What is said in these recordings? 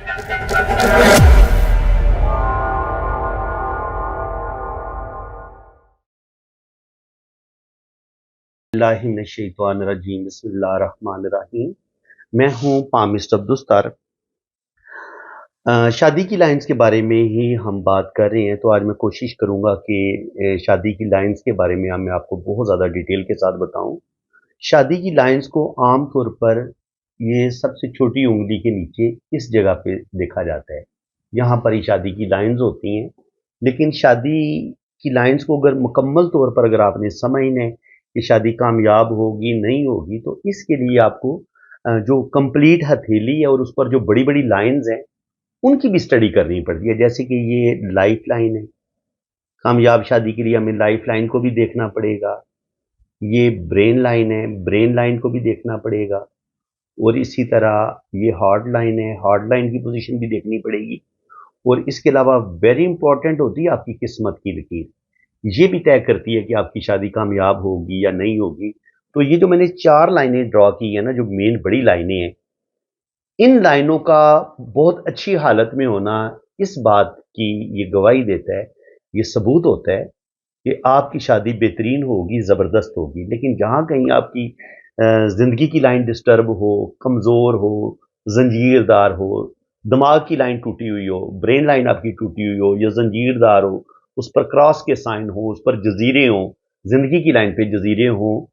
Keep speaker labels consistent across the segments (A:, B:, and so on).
A: बिस्मिल्लाहिर्रहमानिर्रहीम, बिस्मिल्लाहिर्रहमानिर्रहीम। मैं हूँ पामिस्ट अब्दुस्तार। शादी की लाइन्स के बारे में ही हम बात कर रहे हैं, तो आज मैं कोशिश करूँगा कि शादी की लाइन्स के बारे में मैं आपको बहुत ज़्यादा डिटेल के साथ बताऊँ। शादी की लाइन्स को आम तौर पर ये सबसे छोटी उँगली के नीचे इस जगह पे देखा जाता है। यहाँ पर ही शादी की लाइन्स होती हैं, लेकिन शादी की लाइन्स को अगर मुकम्मल तौर पर अगर आपने समझना है कि शादी कामयाब होगी, नहीं होगी, तो इसके लिए आपको जो कंप्लीट हथेली है और उस पर जो बड़ी-बड़ी लाइन्स हैं, उनकी भी स्टडी करनी पड़ती है। जैसे कि ये लाइफ लाइन है, कामयाब शादी के लिए हमें लाइफ लाइन को भी देखना पड़ेगा। ये ब्रेन लाइन है, ब्रेन लाइन को भी देखना पड़ेगा। और इसी तरह ये हार्ट लाइन है, हार्ट लाइन की पोजीशन भी देखनी पड़ेगी। और इसके अलावा वेरी इंपॉर्टेंट होती है आपकी किस्मत की लकीर। ये भी तय करती है कि आपकी शादी कामयाब होगी या नहीं होगी। तो ये जो मैंने 4 लाइनें ड्रॉ की है ना, जो मेन बड़ी लाइनें हैं, इन लाइनों का बहुत अच्छी हालत में होना इस बात की ये गवाही देता है, ये सबूत होता है कि आपकी शादी बेहतरीन होगी, ज़बरदस्त होगी। लेकिन जहाँ कहीं आपकी ज़िंदगी की लाइन डिस्टर्ब हो, कमज़ोर हो, ज़ंजीरदार हो, दिमाग की लाइन टूटी हुई हो, ब्रेन लाइन आपकी टूटी हुई हो या ज़ंजीरदार हो, उस पर क्रॉस के साइन हो, उस पर जज़ीरे हों, ज़िंदगी की लाइन पे जज़ीरे हों,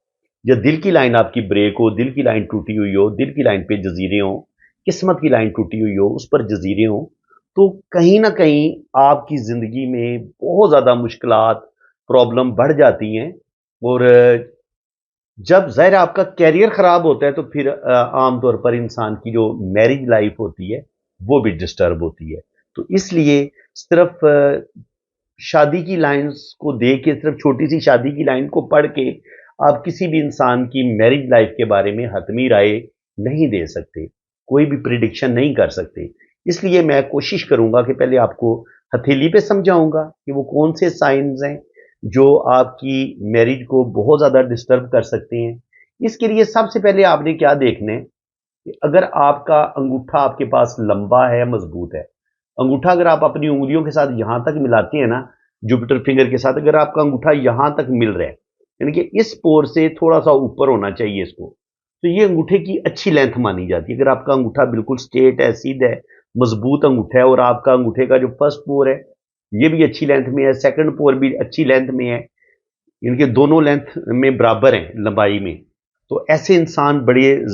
A: या दिल की लाइन आपकी ब्रेक हो, दिल की लाइन टूटी हुई हो, दिल की लाइन पे जज़ीरे हों, किस्मत की लाइन टूटी हुई हो, उस पर जज़ीरे हों, तो कहीं न कहीं आपकी ज़िंदगी में बहुत ज़्यादा मुश्किलात, प्रॉब्लम बढ़ जाती हैं। और जब ज़ाहिर है आपका करियर ख़राब होता है, तो फिर आम तौर पर इंसान की जो मैरिज लाइफ़ होती है, वो भी डिस्टर्ब होती है। तो इसलिए सिर्फ़ शादी की लाइन्स को देख के, सिर्फ़ छोटी-सी शादी की लाइन को पढ़ के, आप किसी भी इंसान की मैरिज लाइफ़ के बारे में हतमी राय नहीं दे सकते। कोई भी प्रेडिक्शन नहीं कर सकते। इसलिए मैं कोशिश करूँगा कि पहले आपको हथेली पे समझाऊँगा कि वो कौन से साइन्स हैं, जो आपकी मैरिज को बहुत ज़्यादा डिस्टर्ब कर सकते हैं। इसके लिए सबसे पहले आपने क्या देखना है कि अगर आपका अंगूठा आपके पास लंबा है, मज़बूत है। अंगूठा अगर आप अपनी उँगलियों के साथ यहाँ तक मिलाते हैं ना, जुपिटर फिंगर के साथ, अगर आपका अंगूठा यहाँ तक मिल रहा है, यानी कि इस पोर से थोड़ा-सा ऊपर होना चाहिए इसको, तो ये अंगूठे की अच्छी लेंथ मानी जाती है। अगर आपका अंगूठा बिल्कुल स्ट्रेट है, सीधा है, मज़बूत अंगूठा है और आपका अंगूठे का जो फर्स्ट पोर है, ये भी अच्छी लेंथ में है, सेकंड पोर भी अच्छी लेंथ में है, इनके दोनों लेंथ में बराबर हैं लंबाई में, तो ऐसे इंसान बड़े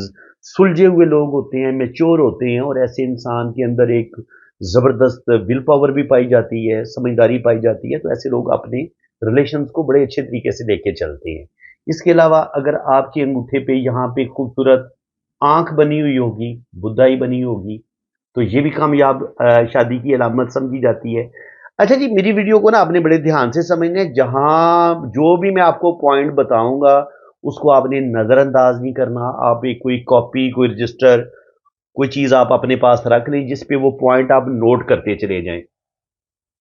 A: सुलझे हुए लोग होते हैं, मैच्योर होते हैं और ऐसे इंसान के अंदर एक ज़बरदस्त विल पावर भी पाई जाती है, समझदारी पाई जाती है, तो ऐसे लोग अपने रिलेशंस को बड़े अच्छे तरीके से लेके चलते हैं। इसके अलावा अगर आपके अंगूठे पे यहाँ पे खूबसूरत आँख बनी हुई होगी, बुदाई बनी होगी, तो ये भी कामयाब शादी की अलामत समझी जाती है। अच्छा जी, मेरी वीडियो को ना आपने बड़े ध्यान से समझना है। जहाँ जो भी मैं आपको पॉइंट बताऊँगा, उसको आपने नज़रअंदाज नहीं करना। आप एक कोई कॉपी, कोई रजिस्टर, कोई चीज़ आप अपने पास रख लें, जिस पे वो पॉइंट आप नोट करते चले जाएँ।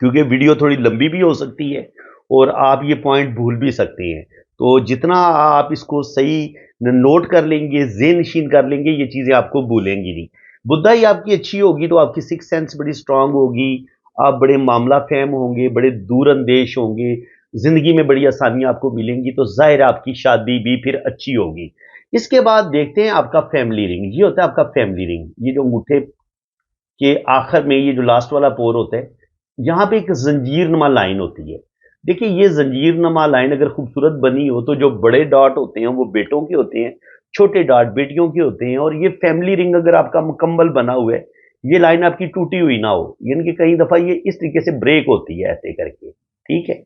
A: क्योंकि वीडियो थोड़ी लंबी भी हो सकती है और आप ये पॉइंट भूल भी सकते हैं। तो जितना आप इसको सही नोट कर लेंगे, ज़ेहन-नशीन कर लेंगे, ये चीज़ें आपको भूलेंगी नहीं। बुद्धाई आपकी अच्छी होगी तो आपकी सिक्स्थ सेंस बड़ी स्ट्रॉन्ग होगी, आप बड़े मामला फ़हम होंगे, बड़े दूरअंदेश होंगे, ज़िंदगी में बड़ी आसानियाँ आपको मिलेंगी, तो ज़ाहिर है आपकी शादी भी फिर अच्छी होगी। इसके बाद देखते हैं आपका फैमिली रिंग। ये होता है आपका फैमिली रिंग। ये जो अंगूठे के आखिर में ये जो लास्ट वाला पोर होता है, यहाँ पे एक ज़ंजीरनुमा लाइन होती है। देखिए ये ज़ंजीरनुमा लाइन अगर खूबसूरत बनी हो, तो जो बड़े डॉट होते हैं वो बेटों के होते हैं, छोटे डॉट बेटियों के होते हैं। और ये फैमिली रिंग अगर आपका मुकम्मल बना हुआ है, ये लाइन आपकी टूटी हुई ना हो, यानी कि कई दफ़ा ये इस तरीके से ब्रेक होती है ऐसे करके, ठीक है?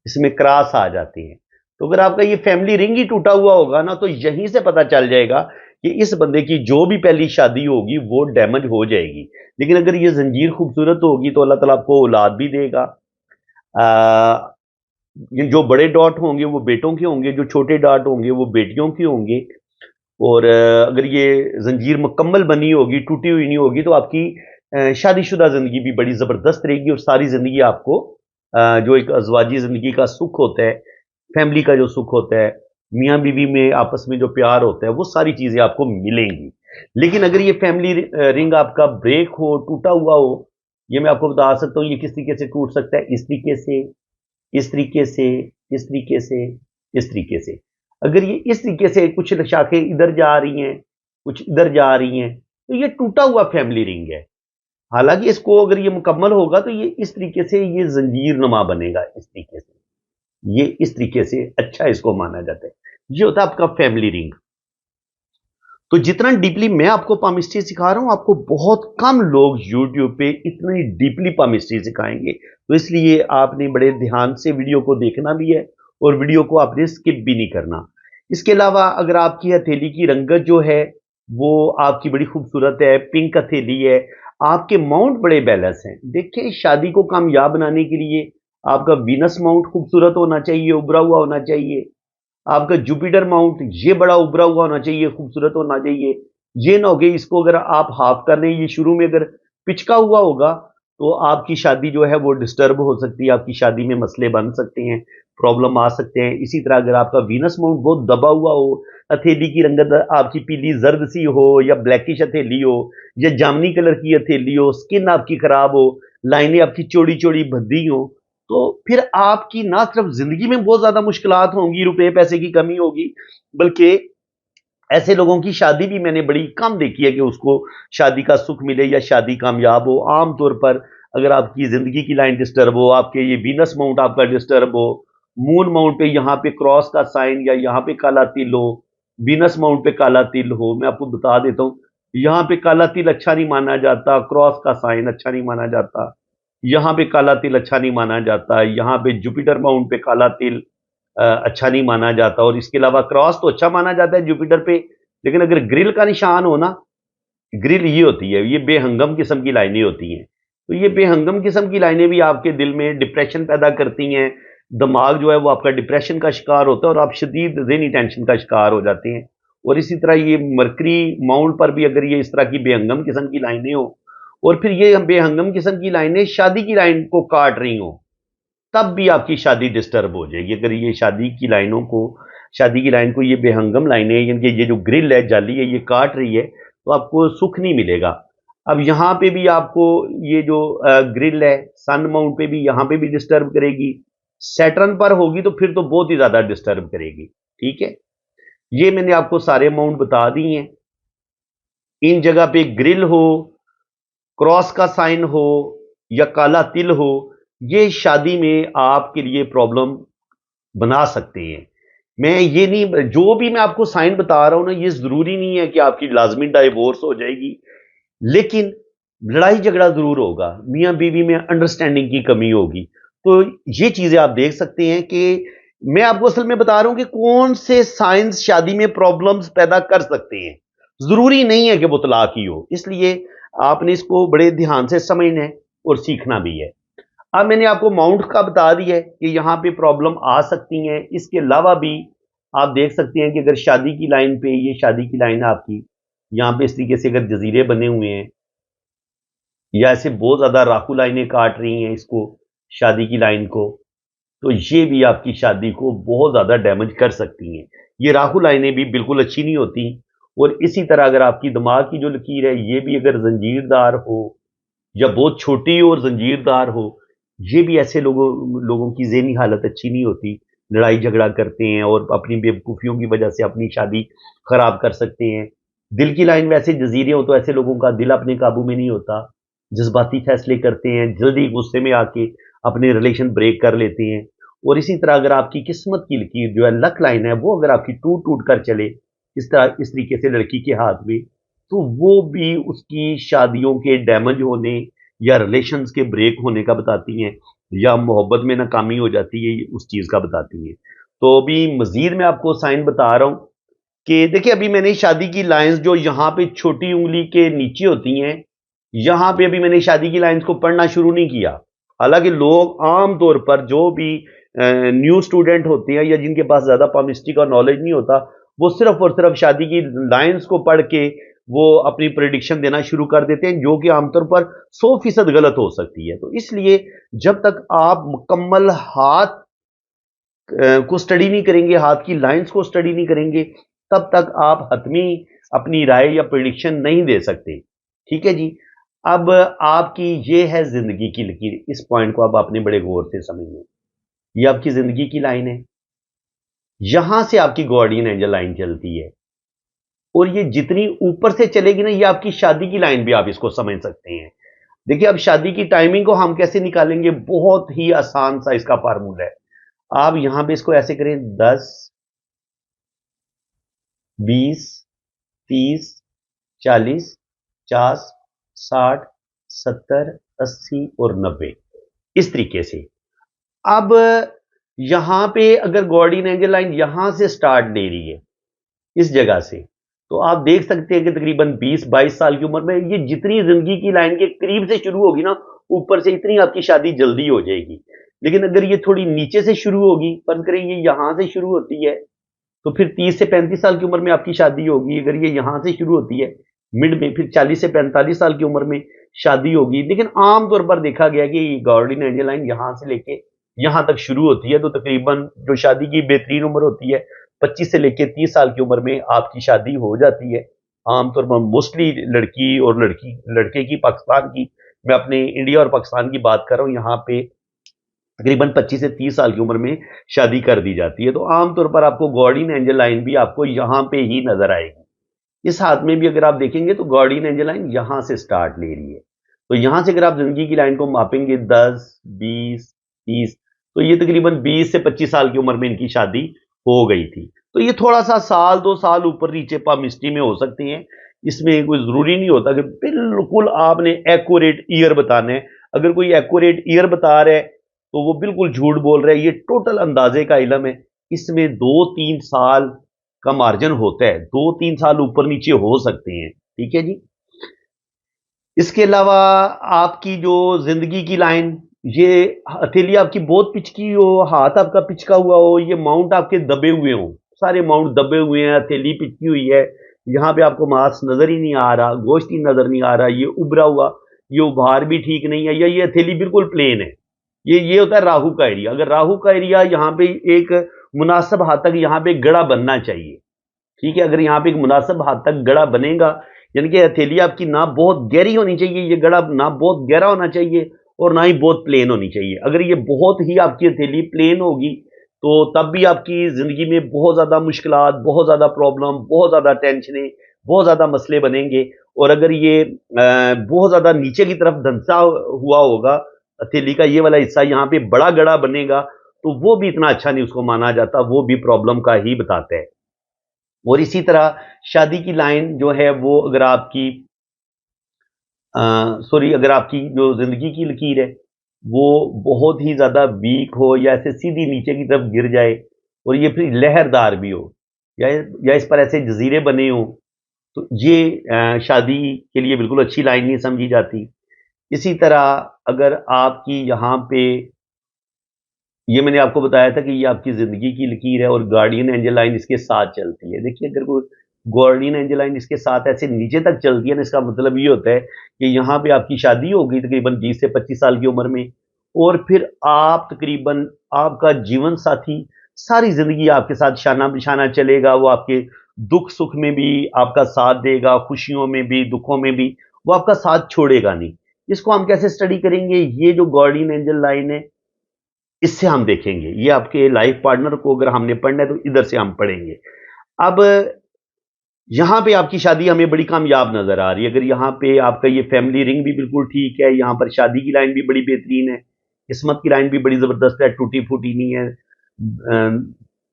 A: इसमें क्रॉस आ जाती हैं। तो अगर आपका ये फैमिली रिंग ही टूटा हुआ होगा ना, तो यहीं से पता चल जाएगा कि इस बंदे की जो भी पहली शादी होगी वो डैमेज हो जाएगी। लेकिन अगर ये ज़ंजीर खूबसूरत होगी तो अल्लाह ताला आपको औलाद भी देगा। अ, ये जो बड़े डॉट होंगे वो बेटों के होंगे, जो छोटे डॉट होंगे वो बेटियों के होंगे। और अगर ये ज़ंजीर मुकम्मल बनी होगी, टूटी हुई नहीं होगी, तो आपकी शादीशुदा ज़िंदगी भी बड़ी ज़बरदस्त रहेगी और सारी ज़िंदगी आपको जो एक अज़वाजी ज़िंदगी का सुख होता है, फैमिली का जो सुख होता है, मियाँ-बीवी में आपस में जो प्यार होता है, वो सारी चीज़ें आपको मिलेंगी। लेकिन अगर ये फैमिली रिंग आपका ब्रेक हो, टूटा हुआ हो, ये मैं आपको बता सकता हूँ ये किस तरीके से टूट सकता है। इस तरीके से, इस तरीके से, इस तरीके से, इस तरीके से। अगर ये इस तरीके से कुछ शाखें इधर जा रही हैं, कुछ इधर जा रही हैं, तो ये टूटा हुआ फैमिली रिंग है। हालांकि इसको अगर ये मुकम्मल होगा तो ये इस तरीके से ये जंजीर नुमा बनेगा, इस तरीके से, ये इस तरीके से अच्छा इसको माना जाता है। ये होता है आपका फैमिली रिंग। तो जितना डीपली मैं आपको पामिस्ट्री सिखा रहा हूं, आपको बहुत कम लोग यूट्यूब पे इतनी डीपली पामिस्ट्री सिखाएंगे। तो इसलिए आपने बड़े ध्यान से वीडियो को देखना भी है और वीडियो को आपने स्किप भी नहीं करना। इसके अलावा अगर आपकी हथेली की रंगत जो है वो आपकी बड़ी खूबसूरत है, पिंक हथेली है, आपके माउंट बड़े बैलेंस हैं। देखिए, शादी को कामयाब बनाने के लिए आपका वीनस माउंट खूबसूरत होना चाहिए, उभरा हुआ होना चाहिए। आपका जुपिटर माउंट ये बड़ा उभरा हुआ होना चाहिए, खूबसूरत होना चाहिए। ये ना हो कि इसको अगर आप हाफ कर लें, ये शुरू में अगर पिचका हुआ होगा तो आपकी शादी जो है वो डिस्टर्ब हो सकती है, आपकी शादी में मसले बन सकते हैं, प्रॉब्लम आ सकते हैं। इसी तरह अगर आपका वीनस माउंट बहुत दबा हुआ हो, हथेली की रंगत आपकी पीली जर्द सी हो या ब्लैकिश हथेली हो या जामनी कलर की हथेली हो, स्किन आपकी खराब हो, लाइनें आपकी चौड़ी चौड़ी भद्दी हो, तो फिर आपकी ना सिर्फ जिंदगी में बहुत ज्यादा मुश्किलात होंगी, रुपए पैसे की कमी होगी, बल्कि ऐसे लोगों की शादी भी मैंने बड़ी कम देखी है कि उसको शादी का सुख मिले या शादी कामयाब हो। आमतौर पर अगर आपकी जिंदगी की लाइन डिस्टर्ब हो, आपके ये वीनस माउंट आपका डिस्टर्ब हो, मून माउंट पे यहाँ पे क्रॉस का साइन या यहाँ पे काला तिल हो, वीनस माउंट पे काला तिल हो, मैं आपको बता देता हूँ, यहाँ पे काला तिल अच्छा नहीं माना जाता, क्रॉस का साइन अच्छा नहीं माना जाता, यहाँ पे काला तिल अच्छा नहीं माना जाता, यहाँ पे जुपिटर माउंट पे काला तिल अच्छा नहीं माना जाता। और इसके अलावा क्रॉस तो अच्छा माना जाता है जुपिटर पे, लेकिन अगर ग्रिल का निशान हो ना, ग्रिल ये होती है, ये बेहंगम किस्म की लाइनें होती हैं। तो ये बेहंगम किस्म की लाइनें भी आपके दिल में डिप्रेशन पैदा करती हैं। दिमाग जो है वो आपका डिप्रेशन का शिकार होता है और आप शदीद ज़हनी टेंशन का शिकार हो जाते हैं। और इसी तरह ये मरकरी माउंट पर भी अगर ये इस तरह की बेहंगम किस्म की लाइनें हो और फिर ये बेहंगम किस्म की लाइनें शादी की लाइन को काट रही हो, तब भी आपकी शादी डिस्टर्ब हो जाएगी। अगर ये शादी की लाइन को ये बेहंगम लाइनें, यानी ये जो ग्रिल है, जाली है, ये काट रही है, तो आपको सुख नहीं मिलेगा। अब यहाँ पे भी आपको ये जो ग्रिल है, सन माउंट पे भी, यहाँ पे भी डिस्टर्ब करेगी। सैटर्न पर होगी तो फिर तो बहुत ही ज्यादा डिस्टर्ब करेगी। ठीक है, ये मैंने आपको सारे माउंट बता दिए हैं। इन जगह पे ग्रिल हो, क्रॉस का साइन हो या काला तिल हो, ये शादी में आपके लिए प्रॉब्लम बना सकते हैं। मैं ये नहीं, जो भी मैं आपको साइन बता रहा हूं ना, ये जरूरी नहीं है कि आपकी लाजमी डाइवोर्स हो जाएगी, लेकिन लड़ाई झगड़ा जरूर होगा, मियां बीवी में अंडरस्टैंडिंग की कमी होगी। तो ये चीजें आप देख सकते हैं कि मैं आपको असल में बता रहा हूं कि कौन से साइंस शादी में प्रॉब्लम्स पैदा कर सकते हैं। जरूरी नहीं है कि वो तलाक ही हो, इसलिए आपने इसको बड़े ध्यान से समझना है और सीखना भी है। अब मैंने आपको माउंट का बता दिया है कि यहां पे प्रॉब्लम आ सकती है। इसके अलावा भी आप देख सकते हैं कि अगर शादी की लाइन पे, ये शादी की लाइन है आपकी, यहां पे इस तरीके से अगर जजीरे बने हुए हैं या ऐसे बहुत ज्यादा राखू लाइनें काट रही हैं इसको, शादी की लाइन को, तो ये भी आपकी शादी को बहुत ज्यादा डैमेज कर सकती हैं। ये राखू लाइनें भी बिल्कुल अच्छी नहीं होती। और इसी तरह अगर आपकी दिमाग की जो लकीर है ये भी अगर जंजीरदार हो या बहुत छोटी और जंजीरदार हो, ये भी ऐसे लोगों की ज़हनी हालत अच्छी नहीं होती। लड़ाई झगड़ा करते हैं और अपनी बेवकूफ़ियों की वजह से अपनी शादी खराब कर सकते हैं। दिल की लाइन वैसे जज़ीरे हो तो ऐसे लोगों का दिल अपने काबू में नहीं होता, जज्बाती फैसले करते हैं, जल्दी गुस्से में आके अपने रिलेशन ब्रेक कर लेते हैं। और इसी तरह अगर आपकी किस्मत की लकीर जो है, लक लाइन है, वो अगर आपकी टूट टूट कर चले इस तरीके से लड़की के हाथ में, तो वो भी उसकी शादियों के डैमेज होने या रिलेशंस के ब्रेक होने का बताती हैं, या मोहब्बत में नाकामी हो जाती है, उस चीज़ का बताती हैं। तो अभी मज़ीद मैं आपको साइन बता रहा हूँ कि देखिए, अभी मैंने शादी की लाइंस जो यहाँ पे छोटी उँगली के नीचे होती हैं, यहाँ पे अभी मैंने शादी की लाइंस को पढ़ना शुरू नहीं किया। हालाँकि लोग आम तौर पर जो भी न्यू स्टूडेंट होते हैं या जिनके पास ज़्यादा पामिस्ट्री का नॉलेज नहीं होता, वो सिर्फ़ और सिर्फ़ शादी की लाइंस को पढ़ के वो अपनी प्रेडिक्शन देना शुरू कर देते हैं, जो कि आमतौर पर 100% गलत हो सकती है। तो इसलिए जब तक आप मुकम्मल हाथ को स्टडी नहीं करेंगे, हाथ की लाइंस को स्टडी नहीं करेंगे, तब तक आप हतमी अपनी राय या प्रेडिक्शन नहीं दे सकते। ठीक है जी। अब आपकी ये है जिंदगी की लकीर, इस पॉइंट को अब आपने बड़े गौर से समझना। ये आपकी जिंदगी की लाइन है, यहां से आपकी गार्डियन एंजल लाइन चलती है, और ये जितनी ऊपर से चलेगी ना, ये आपकी शादी की लाइन भी आप इसको समझ सकते हैं। देखिए, अब शादी की टाइमिंग को हम कैसे निकालेंगे, बहुत ही आसान सा इसका फार्मूला है। आप यहां पे इसको ऐसे करें, 10, 20, 30, 40, 50, 60, 70, 80 और 90, इस तरीके से। अब यहां पे अगर गार्डियन एंजल लाइन यहां से स्टार्ट ले रही है, इस जगह से, तो आप देख सकते हैं कि तकरीबन 20-22 साल की उम्र में ये जितनी जिंदगी की लाइन के करीब से शुरू होगी ना, ऊपर से, इतनी आपकी शादी जल्दी हो जाएगी। लेकिन अगर ये थोड़ी नीचे से शुरू होगी, फर्ज करें ये यहां से शुरू होती है, तो फिर 30 से 35 साल की उम्र में आपकी शादी होगी। अगर ये यहां से शुरू होती है मिड में, फिर 40 से 45 साल की उम्र में शादी होगी। लेकिन आमतौर पर देखा गया कि गार्डियन एंजल लाइन यहां से लेके यहां तक शुरू होती है, तो तकरीबन जो शादी की बेहतरीन उम्र होती है 25 से लेकर 30 साल की उम्र में आपकी शादी हो जाती है। आमतौर पर मोस्टली लड़की और लड़के की, पाकिस्तान की, मैं अपने इंडिया और पाकिस्तान की बात कर रहा हूँ, यहाँ पे तकरीबन 25 से 30 साल की उम्र में शादी कर दी जाती है। तो आमतौर पर आपको गार्डियन एंजल लाइन भी आपको यहाँ पे ही नजर आएगी। इस हाथ में भी अगर आप देखेंगे तो गार्डियन एंजल लाइन यहाँ से स्टार्ट ले रही है। तो यहाँ से अगर आप जिंदगी की लाइन को मापेंगे 10, 20, 30, तो ये तकरीबन 20 से 25 साल की उम्र में इनकी शादी हो गई थी। तो ये थोड़ा सा साल 2 साल ऊपर नीचे मिस्ट्री में हो सकते हैं। इसमें कोई जरूरी नहीं होता कि बिल्कुल आपने एक्यूरेट ईयर बताना है। अगर कोई एक्यूरेट ईयर बता रहा है तो वो बिल्कुल झूठ बोल रहा है। ये टोटल अंदाजे का इलम है। इसमें 2-3 साल का मार्जिन होता है, 2-3 साल ऊपर नीचे हो सकते हैं। ठीक है जी। इसके अलावा आपकी जो जिंदगी की लाइन, ये हथेली आपकी बहुत पिचकी हो, हाथ आपका पिचका हुआ हो, ये माउंट आपके दबे हुए हो, सारे माउंट दबे हुए हैं, हथेली पिचकी हुई है, यहाँ पे आपको मांस नजर ही नहीं आ रहा, गोश्त ही नजर नहीं आ रहा, ये उभरा हुआ, ये उभार भी ठीक नहीं है, या ये हथेली बिल्कुल प्लेन है, ये होता है राहु का एरिया। अगर राहु का एरिया यहाँ पे एक मुनासिब हद तक यहाँ पे गड़ा बनना चाहिए। ठीक है, अगर यहाँ पे एक मुनासिब हद तक गड़ा बनेगा, यानी कि हथेली आपकी ना बहुत गहरी होनी चाहिए, ये गड़ा ना बहुत गहरा होना चाहिए और ना ही बहुत प्लेन होनी चाहिए। अगर ये बहुत ही आपकी हथेली प्लेन होगी तो तब भी आपकी जिंदगी में बहुत ज्यादा मुश्किलात, बहुत ज्यादा प्रॉब्लम, बहुत ज्यादा टेंशनें, बहुत ज्यादा मसले बनेंगे। और अगर ये बहुत ज्यादा नीचे की तरफ धंसा हुआ होगा, हथेली का ये वाला हिस्सा यहाँ पे बड़ा गड़ा बनेगा, तो वो भी इतना अच्छा नहीं उसको माना जाता, वो भी प्रॉब्लम का ही बताता है। और इसी तरह शादी की लाइन जो है वो अगर आपकी सॉरी, अगर आपकी जो जिंदगी की लकीर है वो बहुत ही ज्यादा वीक हो, या ऐसे सीधी नीचे की तरफ गिर जाए, और ये फिर लहरदार भी हो, या इस पर ऐसे जजीरे बने हो, तो ये शादी के लिए बिल्कुल अच्छी लाइन नहीं समझी जाती। इसी तरह अगर आपकी यहाँ पे, ये मैंने आपको बताया था कि ये आपकी जिंदगी की लकीर है और गार्डियन एंजल लाइन इसके साथ चलती है। देखिए, अगर कोई गार्डियन एंजल लाइन इसके साथ ऐसे नीचे तक चलती है ना, इसका मतलब ये होता है कि यहाँ पे आपकी शादी हो गई तकरीबन 20 से 25 साल की उम्र में, और फिर आप तकरीबन, आपका जीवन साथी सारी जिंदगी आपके साथ शाना बिशाना चलेगा। वो आपके दुख सुख में भी आपका साथ देगा, खुशियों में भी, दुखों में भी, वो आपका साथ छोड़ेगा नहीं। इसको हम कैसे स्टडी करेंगे? ये जो गार्डियन एंजल लाइन है, इससे हम देखेंगे। ये आपके लाइफ पार्टनर को अगर हमने पढ़ना है तो इधर से हम पढ़ेंगे। अब यहां पे आपकी शादी हमें बड़ी कामयाब नजर आ रही है। अगर यहाँ पे आपका ये फैमिली रिंग भी बिल्कुल ठीक है, यहाँ पर शादी की लाइन भी बड़ी बेहतरीन है, किस्मत की लाइन भी बड़ी जबरदस्त है, टूटी फूटी नहीं है,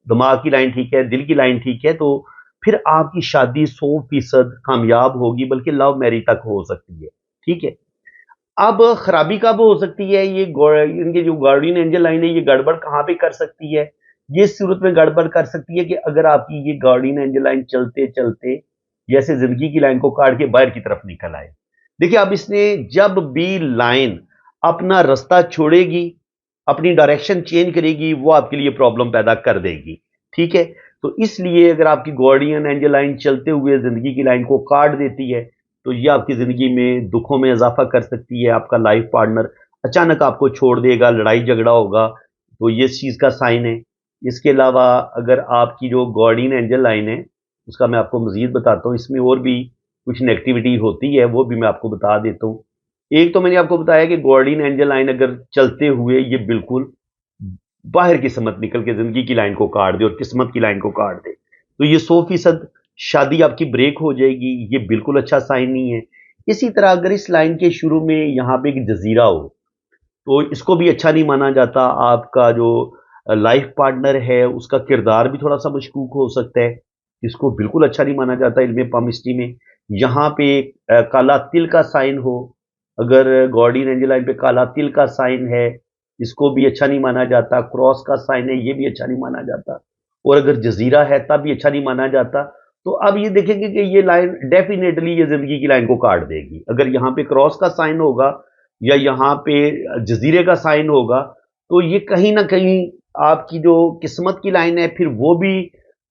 A: दिमाग की लाइन ठीक है, दिल की लाइन ठीक है, तो फिर आपकी शादी 100% कामयाब होगी, बल्कि लव मैरिज तक हो सकती है। ठीक है। अब खराबी कब हो सकती है? ये इनके जो गार्डियन एंजल लाइन है, ये गड़बड़ कहाँ पे कर सकती है? ये सूरत में गड़बड़ कर सकती है कि अगर आपकी ये गार्डियन एंजल लाइन चलते चलते जैसे जिंदगी की लाइन को काट के बाहर की तरफ निकल आए। देखिए, अब इसने जब भी लाइन अपना रास्ता छोड़ेगी, अपनी डायरेक्शन चेंज करेगी, वो आपके लिए प्रॉब्लम पैदा कर देगी। ठीक है। तो इसलिए अगर आपकी गार्डियन एंजल लाइन चलते हुए जिंदगी की लाइन को काट देती है, तो ये आपकी जिंदगी में दुखों में इजाफा कर सकती है। आपका लाइफ पार्टनर अचानक आपको छोड़ देगा, लड़ाई झगड़ा होगा, तो ये इस चीज का साइन है। इसके अलावा अगर आपकी जो गार्डियन एंजल लाइन है उसका मैं आपको मज़ीद बताता हूँ। इसमें और भी कुछ नेगेटिविटी होती है, वो भी मैं आपको बता देता हूँ। एक तो मैंने आपको बताया कि गार्डियन एंजल लाइन अगर चलते हुए ये बिल्कुल बाहर किस्मत निकल के ज़िंदगी की लाइन को काट दे और किस्मत की लाइन को काट दे, तो ये 100% शादी आपकी ब्रेक हो जाएगी, ये बिल्कुल अच्छा साइन नहीं है। इसी तरह अगर इस लाइन के शुरू में यहाँ पे एक जज़ीरा हो, तो इसको भी अच्छा नहीं माना जाता। आपका जो लाइफ पार्टनर है, उसका किरदार भी थोड़ा-सा मशकूक हो सकता है। इसको बिल्कुल अच्छा नहीं माना जाता इल्म पामिस्ट्री में। यहाँ पे काला तिल का साइन हो, अगर गार्डियन एंजल लाइन पे काला तिल का साइन है, इसको भी अच्छा नहीं माना जाता। क्रॉस का साइन है, ये भी अच्छा नहीं माना जाता। और अगर जज़ीरा है, तब भी अच्छा नहीं माना जाता। तो अब ये देखेंगे कि ये लाइन डेफ़िनेटली ये ज़िंदगी की लाइन को काट देगी। अगर यहाँ पे क्रॉस का साइन होगा या यहाँ पे जज़ीरे का साइन होगा, तो ये कहीं न कहीं आपकी जो किस्मत की लाइन है, फिर वो भी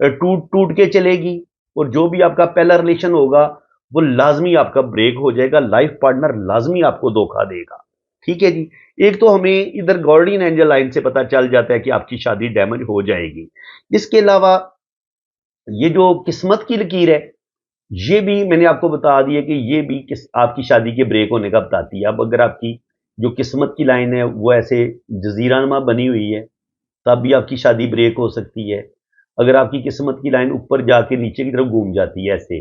A: टूट-टूट के चलेगी और जो भी आपका पहला रिलेशन होगा, वो लाज़मी आपका ब्रेक हो जाएगा, लाइफ़ पार्टनर लाज़मी आपको धोखा देगा। ठीक है जी? एक तो हमें इधर गार्डियन एंजल लाइन से पता चल जाता है कि आपकी शादी डैमेज हो जाएगी। इसके अलावा ये जो किस्मत की लकीर है, ये भी मैंने आपको बता दिया कि ये भी किस आपकी शादी के ब्रेक होने का बताती है। अब अगर आपकी जो किस्मत की लाइन है वो ऐसे जज़ीरानुमा बनी हुई है, तब भी आपकी शादी ब्रेक हो सकती है। अगर आपकी किस्मत की लाइन ऊपर जाके नीचे की तरफ घूम जाती है ऐसे,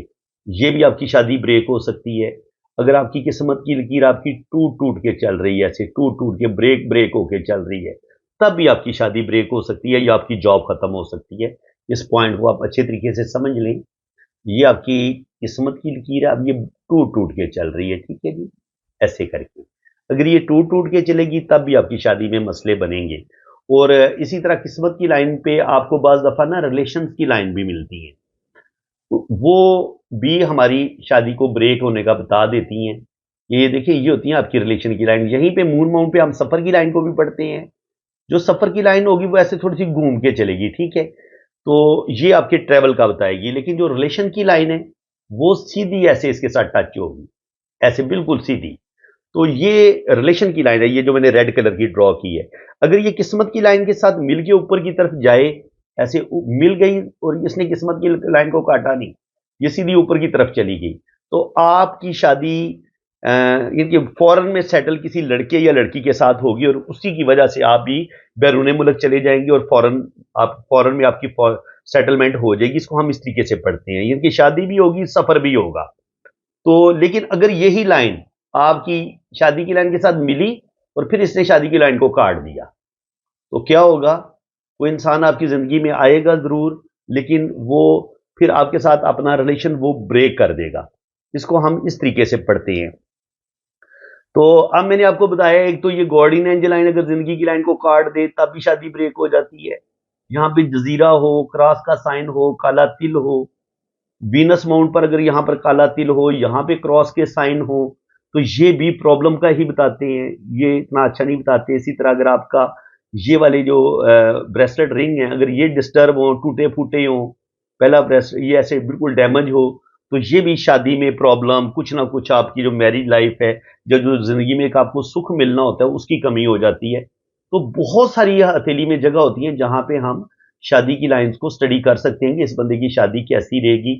A: ये भी आपकी शादी ब्रेक हो सकती है। अगर आपकी किस्मत की लकीर आपकी टूट-टूट के चल रही है, ऐसे टूट-टूट के ब्रेक-ब्रेक होके चल रही है, तब भी आपकी शादी ब्रेक हो सकती है या आपकी जॉब खत्म हो सकती है। इस पॉइंट को आप अच्छे तरीके से समझ लें। ये आपकी किस्मत की लकीर है, अब ये टूट-टूट के चल रही है, ठीक है जी? ऐसे करके। अगर ये टूट-टूट के चलेगी तब भी आपकी शादी में मसले बनेंगे। और इसी तरह किस्मत की लाइन पे आपको बाज़ दफ़ा ना रिलेशंस की लाइन भी मिलती है। तो वो भी हमारी शादी को ब्रेक होने का बता देती हैं। ये देखिए ये होती है आपकी रिलेशन की लाइन। यहीं पे मून माउंट पे हम सफ़र की लाइन को भी पढ़ते हैं। जो सफ़र की लाइन होगी वो ऐसे थोड़ी-सी घूम के चलेगी, ठीक है? तो ये आपके ट्रैवल का बताएगी, लेकिन जो रिलेशन की लाइन है, वो सीधी ऐसे इसके साथ टच होगी, ऐसे बिल्कुल सीधी। तो ये रिलेशन की लाइन है, ये जो मैंने रेड कलर की ड्रॉ की है। अगर ये किस्मत की लाइन के साथ मिल के ऊपर की तरफ जाए, ऐसे मिल गई और इसने किस्मत की लाइन को काटा नहीं, ये सीधी ऊपर की तरफ चली गई, तो आपकी शादी इनके फॉरेन में सेटल किसी लड़के या लड़की के साथ होगी और उसी की वजह से आप भी बैरून मुल्क चले जाएंगे और फॉरेन में आपकी सेटलमेंट हो जाएगी। इसको हम इस तरीके से पढ़ते हैं, इनकी शादी भी होगी, सफर भी होगा। तो लेकिन अगर यही लाइन आपकी शादी की लाइन के साथ मिली और फिर इसने शादी की लाइन को काट दिया, तो क्या होगा? वो इंसान आपकी जिंदगी में आएगा जरूर, लेकिन वो फिर आपके साथ अपना रिलेशन वो ब्रेक कर देगा। इसको हम इस तरीके से पढ़ते हैं। तो अब मैंने आपको बताया, एक तो ये गार्डियन एंजल लाइन अगर जिंदगी की लाइन को काट दे तब भी शादी ब्रेक हो जाती है। यहाँ पे जजीरा हो, क्रॉस का साइन हो, काला तिल हो, वीनस माउंट पर अगर यहाँ पर काला तिल हो, यहाँ पे क्रॉस के साइन हो, तो ये भी प्रॉब्लम का ही बताते हैं, ये इतना अच्छा नहीं बताते। इसी तरह अगर आपका ये वाले जो ब्रेसलेट रिंग है, अगर ये डिस्टर्ब हो, टूटे फूटे हो, पहला ब्रेसलेट ये ऐसे बिल्कुल डैमेज हो, तो ये भी शादी में प्रॉब्लम, कुछ ना कुछ आपकी जो मैरिज लाइफ है, जो जिंदगी में एक आपको सुख मिलना होता है, उसकी कमी हो जाती है। तो बहुत सारी यह हथेली में जगह होती है जहां पे हम शादी की लाइंस को स्टडी कर सकते हैं कि इस बंदे की शादी कैसी रहेगी।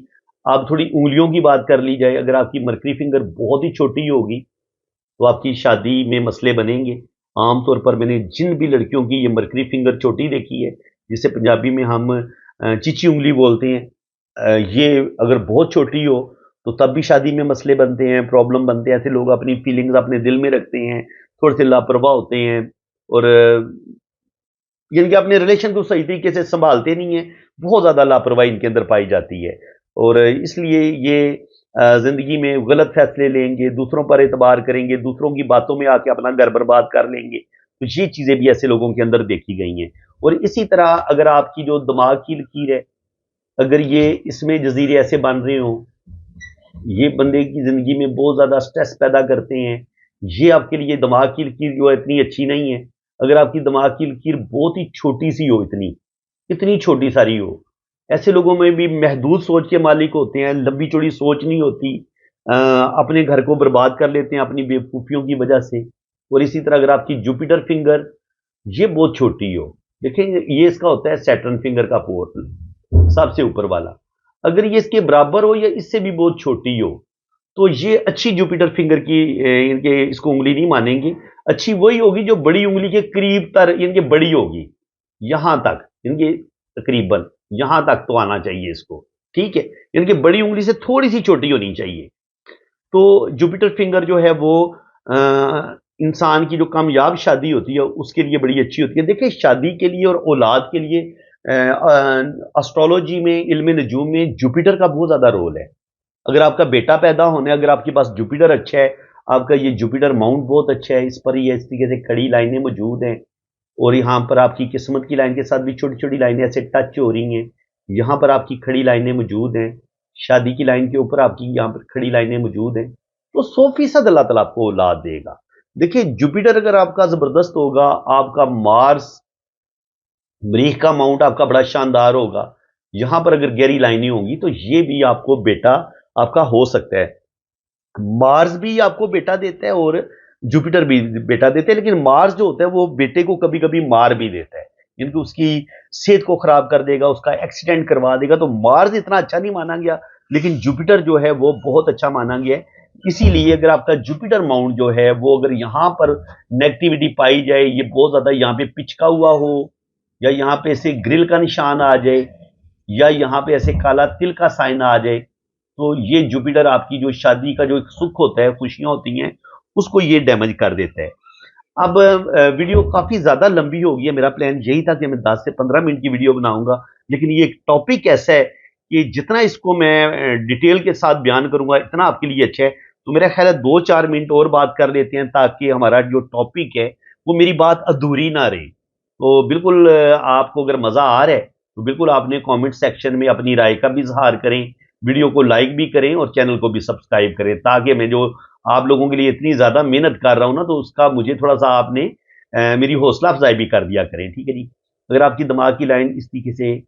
A: आप थोड़ी उंगलियों की बात कर ली जाए, अगर आपकी मरकरी फिंगर बहुत ही छोटी होगी तो आपकी शादी में मसले बनेंगे। आमतौर पर मैंने जिन भी लड़कियों की ये मरकरी फिंगर छोटी देखी है, जिसे पंजाबी में हम चिची उंगली बोलते हैं, ये अगर बहुत छोटी हो तो तब भी शादी में मसले बनते हैं, प्रॉब्लम बनते हैं। ऐसे लोग अपनी फीलिंग्स अपने दिल में रखते हैं, थोड़े से लापरवाह होते हैं और यानी कि अपने रिलेशन को सही तरीके से संभालते नहीं है। बहुत ज़्यादा लापरवाही इनके अंदर पाई जाती है और इसलिए ये ज़िंदगी में गलत फैसले लेंगे, दूसरों पर एतबार करेंगे, दूसरों की बातों में आके अपना घर बर्बाद कर लेंगे। तो ये चीज़ें भी ऐसे लोगों के अंदर देखी गई हैं। और इसी तरह अगर आपकी जो दिमाग की लकीर है, अगर ये इसमें जज़ीरे ऐसे बन रहे हों, ये बंदे की ज़िंदगी में बहुत ज़्यादा स्ट्रेस पैदा करते हैं। ये आपके लिए दिमाग की लकीर जो है इतनी अच्छी नहीं है। अगर आपकी दिमाग की लकीर बहुत ही छोटी-सी हो, इतनी छोटी सारी हो, ऐसे लोगों में भी महदूद सोच के मालिक होते हैं, लंबी-चौड़ी सोच नहीं होती। अपने घर को बर्बाद कर लेते हैं अपनी बेवकूफ़ियों की वजह से। और इसी तरह अगर आपकी जुपिटर फिंगर ये बहुत छोटी हो, देखिए ये इसका होता है सैटर्न फिंगर का पोर्शन, सबसे ऊपर वाला। अगर ये इसके बराबर हो या इससे भी बहुत छोटी हो, तो ये अच्छी जुपिटर फिंगर की इनके इसको उंगली नहीं मानेंगी। अच्छी वही होगी जो बड़ी उंगली के करीब तर इनके बड़ी होगी, यहां तक इनके तकरीबन यहां तक तो आना चाहिए इसको। ठीक है, इनके बड़ी उंगली से थोड़ी सी छोटी होनी चाहिए। तो जुपिटर फिंगर जो है वो इंसान की जो कामयाब शादी होती है उसके लिए बड़ी अच्छी होती है। देखिए, शादी के लिए और औलाद के लिए एस्ट्रोलॉजी में, इल्म नजूम में जुपिटर का बहुत ज्यादा रोल है। अगर आपका बेटा पैदा होना है, अगर आपके पास जुपिटर अच्छा है, आपका ये जुपिटर माउंट बहुत अच्छा है, इस पर ये इस तरीके से कड़ी लाइनें मौजूद हैं, और यहाँ पर आपकी किस्मत की लाइन के साथ भी छोटी छोटी लाइनें ऐसे टच हो रही हैं, यहाँ पर आपकी खड़ी लाइनें मौजूद हैं, शादी की लाइन के ऊपर आपकी यहाँ पर खड़ी लाइनें मौजूद हैं, तो 100% अल्लाह ताला आपको औलाद देगा। देखिए, जुपिटर अगर आपका जबरदस्त होगा, आपका मार्स, मरीख का माउंट आपका बड़ा शानदार होगा, यहां पर अगर गहरी लाइनें होंगी तो ये भी आपको बेटा आपका हो सकता है। मार्स भी आपको बेटा देता है और जुपिटर भी बेटा देते हैं, लेकिन मार्स जो होता है वो बेटे को कभी कभी मार भी देता है, इनको उसकी सेहत को खराब कर देगा, उसका एक्सीडेंट करवा देगा। तो मार्स इतना अच्छा नहीं माना गया, लेकिन जुपिटर जो है वो बहुत अच्छा माना गया है। इसीलिए अगर आपका जुपिटर माउंट जो है वो अगर यहां पर नेगेटिविटी पाई जाए, ये बहुत ज्यादा यहाँ पे पिचका हुआ हो, या यहाँ पे ऐसे ग्रिल का निशान आ जाए, या यहाँ पे ऐसे काला तिल का साइन आ जाए, तो ये जुपिटर आपकी जो शादी का जो एक सुख होता है, खुशियां होती हैं, उसको ये डैमेज कर देता है। अब वीडियो काफी ज्यादा लंबी हो गई है। मेरा प्लान यही था कि मैं 10 से 15 मिनट की वीडियो बनाऊंगा, लेकिन ये एक टॉपिक ऐसा है कि जितना इसको मैं डिटेल के साथ बयान करूंगा इतना आपके लिए अच्छा है। तो मेरा ख्याल है 2-4 मिनट और बात कर लेते हैं, ताकि हमारा जो टॉपिक है वो मेरी बात अधूरी ना रहे। तो बिल्कुल आपको अगर मजा आ रहा है तो बिल्कुल आपने कमेंट सेक्शन में अपनी राय का भी इजहार करें, वीडियो को लाइक भी करें और चैनल को भी सब्सक्राइब करें, ताकि मैं जो आप लोगों के लिए इतनी ज्यादा मेहनत कर रहा हूं ना, तो उसका मुझे थोड़ा सा आपने मेरी हौसला अफजाई भी कर दिया करें। ठीक है जी। अगर आपकी दिमाग की लाइन इस तरीके से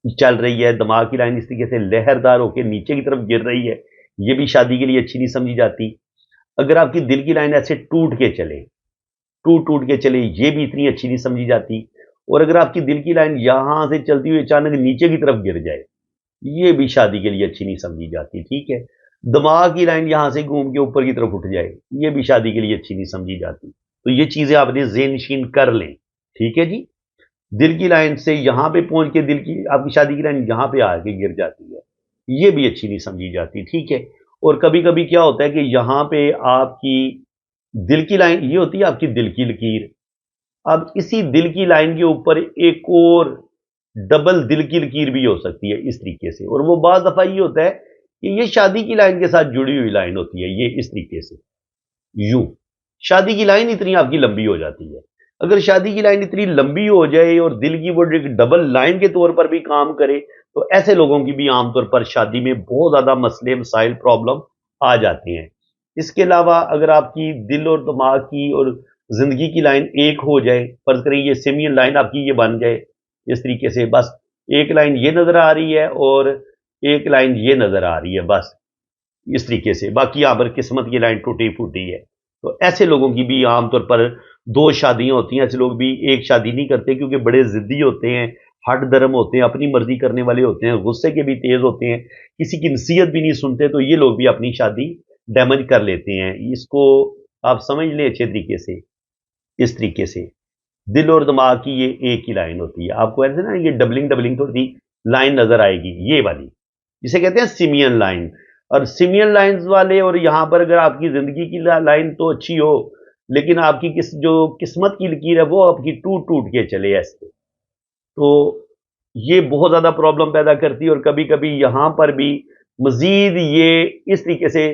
A: चल रही है, दिमाग की लाइन इस तरीके से लहरदार होकर नीचे की तरफ गिर रही है, ये भी शादी के लिए अच्छी नहीं समझी जाती। अगर आपकी दिल की लाइन ऐसे टूट के चले, टूट टूट के चले, ये भी इतनी अच्छी नहीं समझी जाती। और अगर आपकी दिल की लाइन यहां से चलती हुई अचानक नीचे की तरफ गिर जाए, ये भी शादी के लिए अच्छी नहीं समझी जाती। ठीक है। दिमाग की लाइन यहां से घूम के ऊपर की तरफ उठ जाए, ये भी शादी के लिए अच्छी नहीं समझी जाती। तो ये चीजें आपने ज़हन नशीन कर लें। ठीक है जी। दिल की लाइन से यहां पे पहुंच के दिल की आपकी शादी की लाइन यहां पे आके गिर जाती है, ये भी अच्छी नहीं समझी जाती। ठीक है। और कभी कभी क्या होता है कि यहां पे आपकी दिल की लाइन ये होती है आपकी दिल की लकीर, अब इसी दिल की लाइन के ऊपर एक और डबल दिल की लकीर भी हो सकती है इस तरीके से, और वो बाज दफा ये होता है कि ये शादी की लाइन के साथ जुड़ी हुई लाइन होती है, ये इस तरीके से यूं शादी की लाइन इतनी आपकी लंबी हो जाती है। अगर शादी की लाइन इतनी लंबी हो जाए और दिल की वो एक डबल लाइन के तौर पर भी काम करे, तो ऐसे लोगों की भी आमतौर पर शादी में बहुत ज्यादा मसले मसाइल प्रॉब्लम आ जाते हैं। इसके अलावा अगर आपकी दिल और दिमाग की और जिंदगी की लाइन एक हो जाए, फर्ज करें ये सिमियन लाइन आपकी ये बन जाए इस तरीके से, बस एक लाइन ये नजर आ रही है और एक लाइन ये नजर आ रही है, बस इस तरीके से, बाकी यहां पर किस्मत की लाइन टूटी फूटी है। तो ऐसे लोगों की भी आमतौर पर दो शादियां होती हैं। ऐसे लोग भी एक शादी नहीं करते, क्योंकि बड़े जिद्दी होते हैं, हट धर्म होते हैं, अपनी मर्जी करने वाले होते हैं, गुस्से के भी तेज होते हैं, किसी की नसीहत भी नहीं सुनते, तो ये लोग भी अपनी शादी डैमेज कर लेते हैं। इसको आप समझ लें अच्छे तरीके से, इस तरीके से दिल और दिमाग की ये एक ही लाइन होती है। आपको ऐसे ना ये डबलिंग डबलिंग थोड़ी लाइन नजर आएगी, ये वाली जिसे कहते हैं सिमियन लाइन। और सिमियन लाइंस वाले, और यहां पर अगर आपकी जिंदगी की लाइन तो अच्छी हो, लेकिन आपकी जो किस्मत की लकीर है वो आपकी टूट टूट के चले ऐसे, तो ये बहुत ज्यादा प्रॉब्लम पैदा करती है। और कभी कभी यहां पर भी मजीद ये इस तरीके से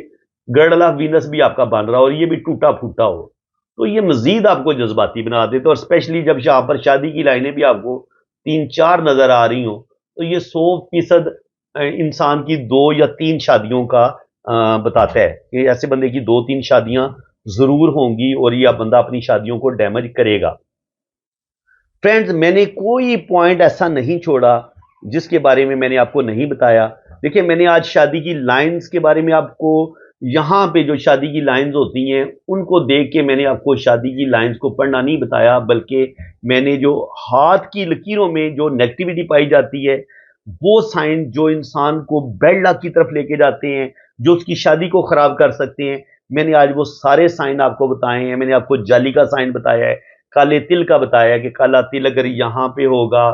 A: गर्डल ऑफ वीनस भी आपका बन रहा हो और ये भी टूटा फूटा हो, तो ये मजीद आपको जज्बाती बना देते। और स्पेशली जब यहाँ पर शादी की लाइनें भी आपको 3-4 नजर आ रही हो, तो ये 100% इंसान की 2 या 3 शादियों का बताता है कि ऐसे बंदे की 2-3 शादियां जरूर होंगी और यह बंदा अपनी शादियों को डैमेज करेगा। फ्रेंड्स, मैंने कोई पॉइंट ऐसा नहीं छोड़ा जिसके बारे में मैंने आपको नहीं बताया। देखिए, मैंने आज शादी की लाइंस के बारे में आपको, यहां पे जो शादी की लाइंस होती हैं उनको देख के मैंने आपको शादी की लाइंस को पढ़ना नहीं बताया, बल्कि मैंने जो हाथ की लकीरों में जो नेगेटिविटी पाई जाती है वो साइन जो इंसान को बैड लक की तरफ लेके जाते हैं, जो उसकी शादी को खराब कर सकते हैं, मैंने आज वो सारे साइन आपको बताए हैं। मैंने आपको जाली का साइन बताया है, काले तिल का बताया है कि काला तिल अगर यहाँ पे होगा,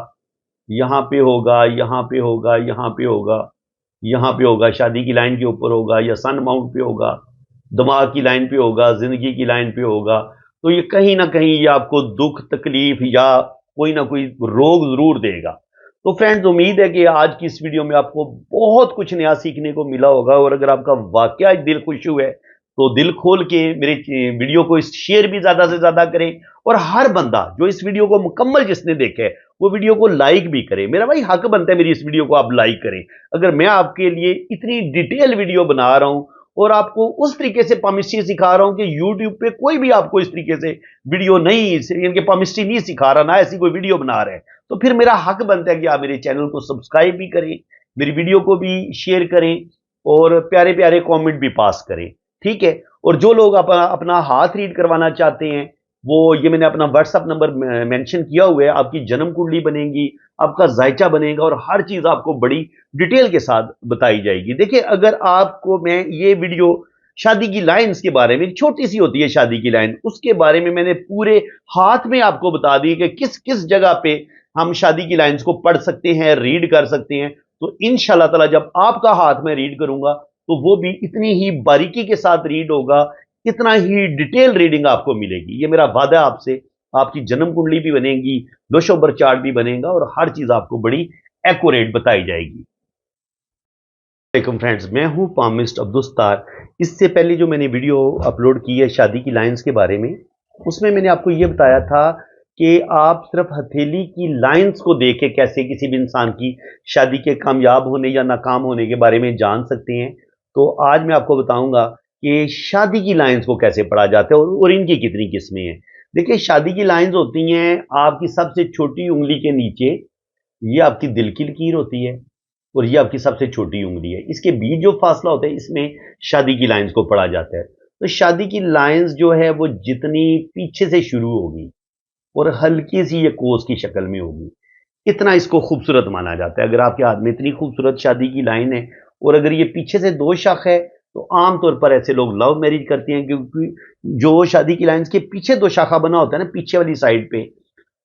A: यहाँ पे होगा, यहाँ पे होगा, यहाँ पे होगा, यहाँ पे होगा, शादी की लाइन के ऊपर होगा या सन माउंट पे होगा, दिमाग की लाइन पे होगा, जिंदगी की लाइन पे होगा, तो ये कहीं ना कहीं ये आपको दुख तकलीफ या कोई ना कोई रोग जरूर देगा। तो फ्रेंड्स, उम्मीद है कि आज की इस वीडियो में आपको बहुत कुछ नया सीखने को मिला होगा, और अगर आपका वाकया दिल खुश हुआ है तो दिल खोल के मेरे वीडियो को शेयर भी ज्यादा से ज्यादा करें, और हर बंदा जो इस वीडियो को मुकम्मल जिसने देखा है वो वीडियो को लाइक भी करे। मेरा भाई हक बनता है मेरी इस वीडियो को आप लाइक करें। अगर मैं आपके लिए इतनी डिटेल वीडियो बना रहा हूं और आपको उस तरीके से पामिस्ट्री सिखा रहा हूं कि यूट्यूब पे कोई भी आपको इस तरीके से वीडियो नहीं, इनके पामिस्ट्री नहीं सिखा रहा, ना ऐसी कोई वीडियो बना रहे हैं, तो फिर मेरा हक बनता है कि आप मेरे चैनल को सब्सक्राइब भी करें, मेरी वीडियो को भी शेयर करें, और प्यारे प्यारे कमेंट भी पास करें। ठीक है। और जो लोग अपना हाथ रीड करवाना चाहते हैं, वो ये मैंने अपना व्हाट्सएप नंबर मेंशन किया हुआ है। आपकी जन्म कुंडली बनेगी, आपका जायचा बनेगा, और हर चीज आपको बड़ी डिटेल के साथ बताई जाएगी। देखिए, अगर आपको मैं ये वीडियो शादी की लाइंस के बारे में, छोटी सी होती है शादी की लाइन, उसके बारे में मैंने पूरे हाथ में आपको बता दी कि किस किस जगह पे हम शादी की लाइंस को पढ़ सकते हैं, रीड कर सकते हैं। तो इंशाल्लाह ताला जब आपका हाथ में रीड करूंगा तो वो भी इतनी ही बारीकी के साथ रीड होगा, इतना ही डिटेल रीडिंग आपको मिलेगी। ये मेरा वादा है आपसे। आपकी जन्म कुंडली भी बनेगी, दोषोबर चार्ट भी बनेगा, और हर चीज आपको बड़ी एक्यूरेट बताई जाएगी। वालेकुम फ्रेंड्स, मैं हूं पामिस्ट अब्दुस्तार। इससे पहले जो मैंने वीडियो अपलोड की है शादी की लाइंस के बारे में, उसमें मैंने आपको यह बताया था कि आप सिर्फ हथेली की लाइंस को देख के कैसे किसी भी इंसान की शादी के कामयाब होने या नाकाम होने के बारे में जान सकते हैं। तो आज मैं आपको बताऊंगा कि शादी की लाइंस को कैसे पढ़ा जाता है, और इनकी कितनी किस्में हैं। देखिए, शादी की लाइंस होती हैं आपकी सबसे छोटी उंगली के नीचे, ये आपकी दिल की लकीर होती है, और ये आपकी सबसे छोटी उंगली है। इसके बीच जो फासला होता है, इसमें शादी की लाइंस को पढ़ा जाता है। तो शादी की लाइंस जो है वो जितनी पीछे से शुरू होगी और हल्की सी ये कोस की शक्ल में होगी, इतना इसको खूबसूरत माना जाता है। अगर आपके हाथ में इतनी खूबसूरत शादी की लाइन है, और अगर ये पीछे से दो शाख है, तो आमतौर पर ऐसे लोग लव मैरिज करते हैं, क्योंकि जो शादी की लाइंस के पीछे दो शाखा बना होता है ना, पीछे वाली साइड पे,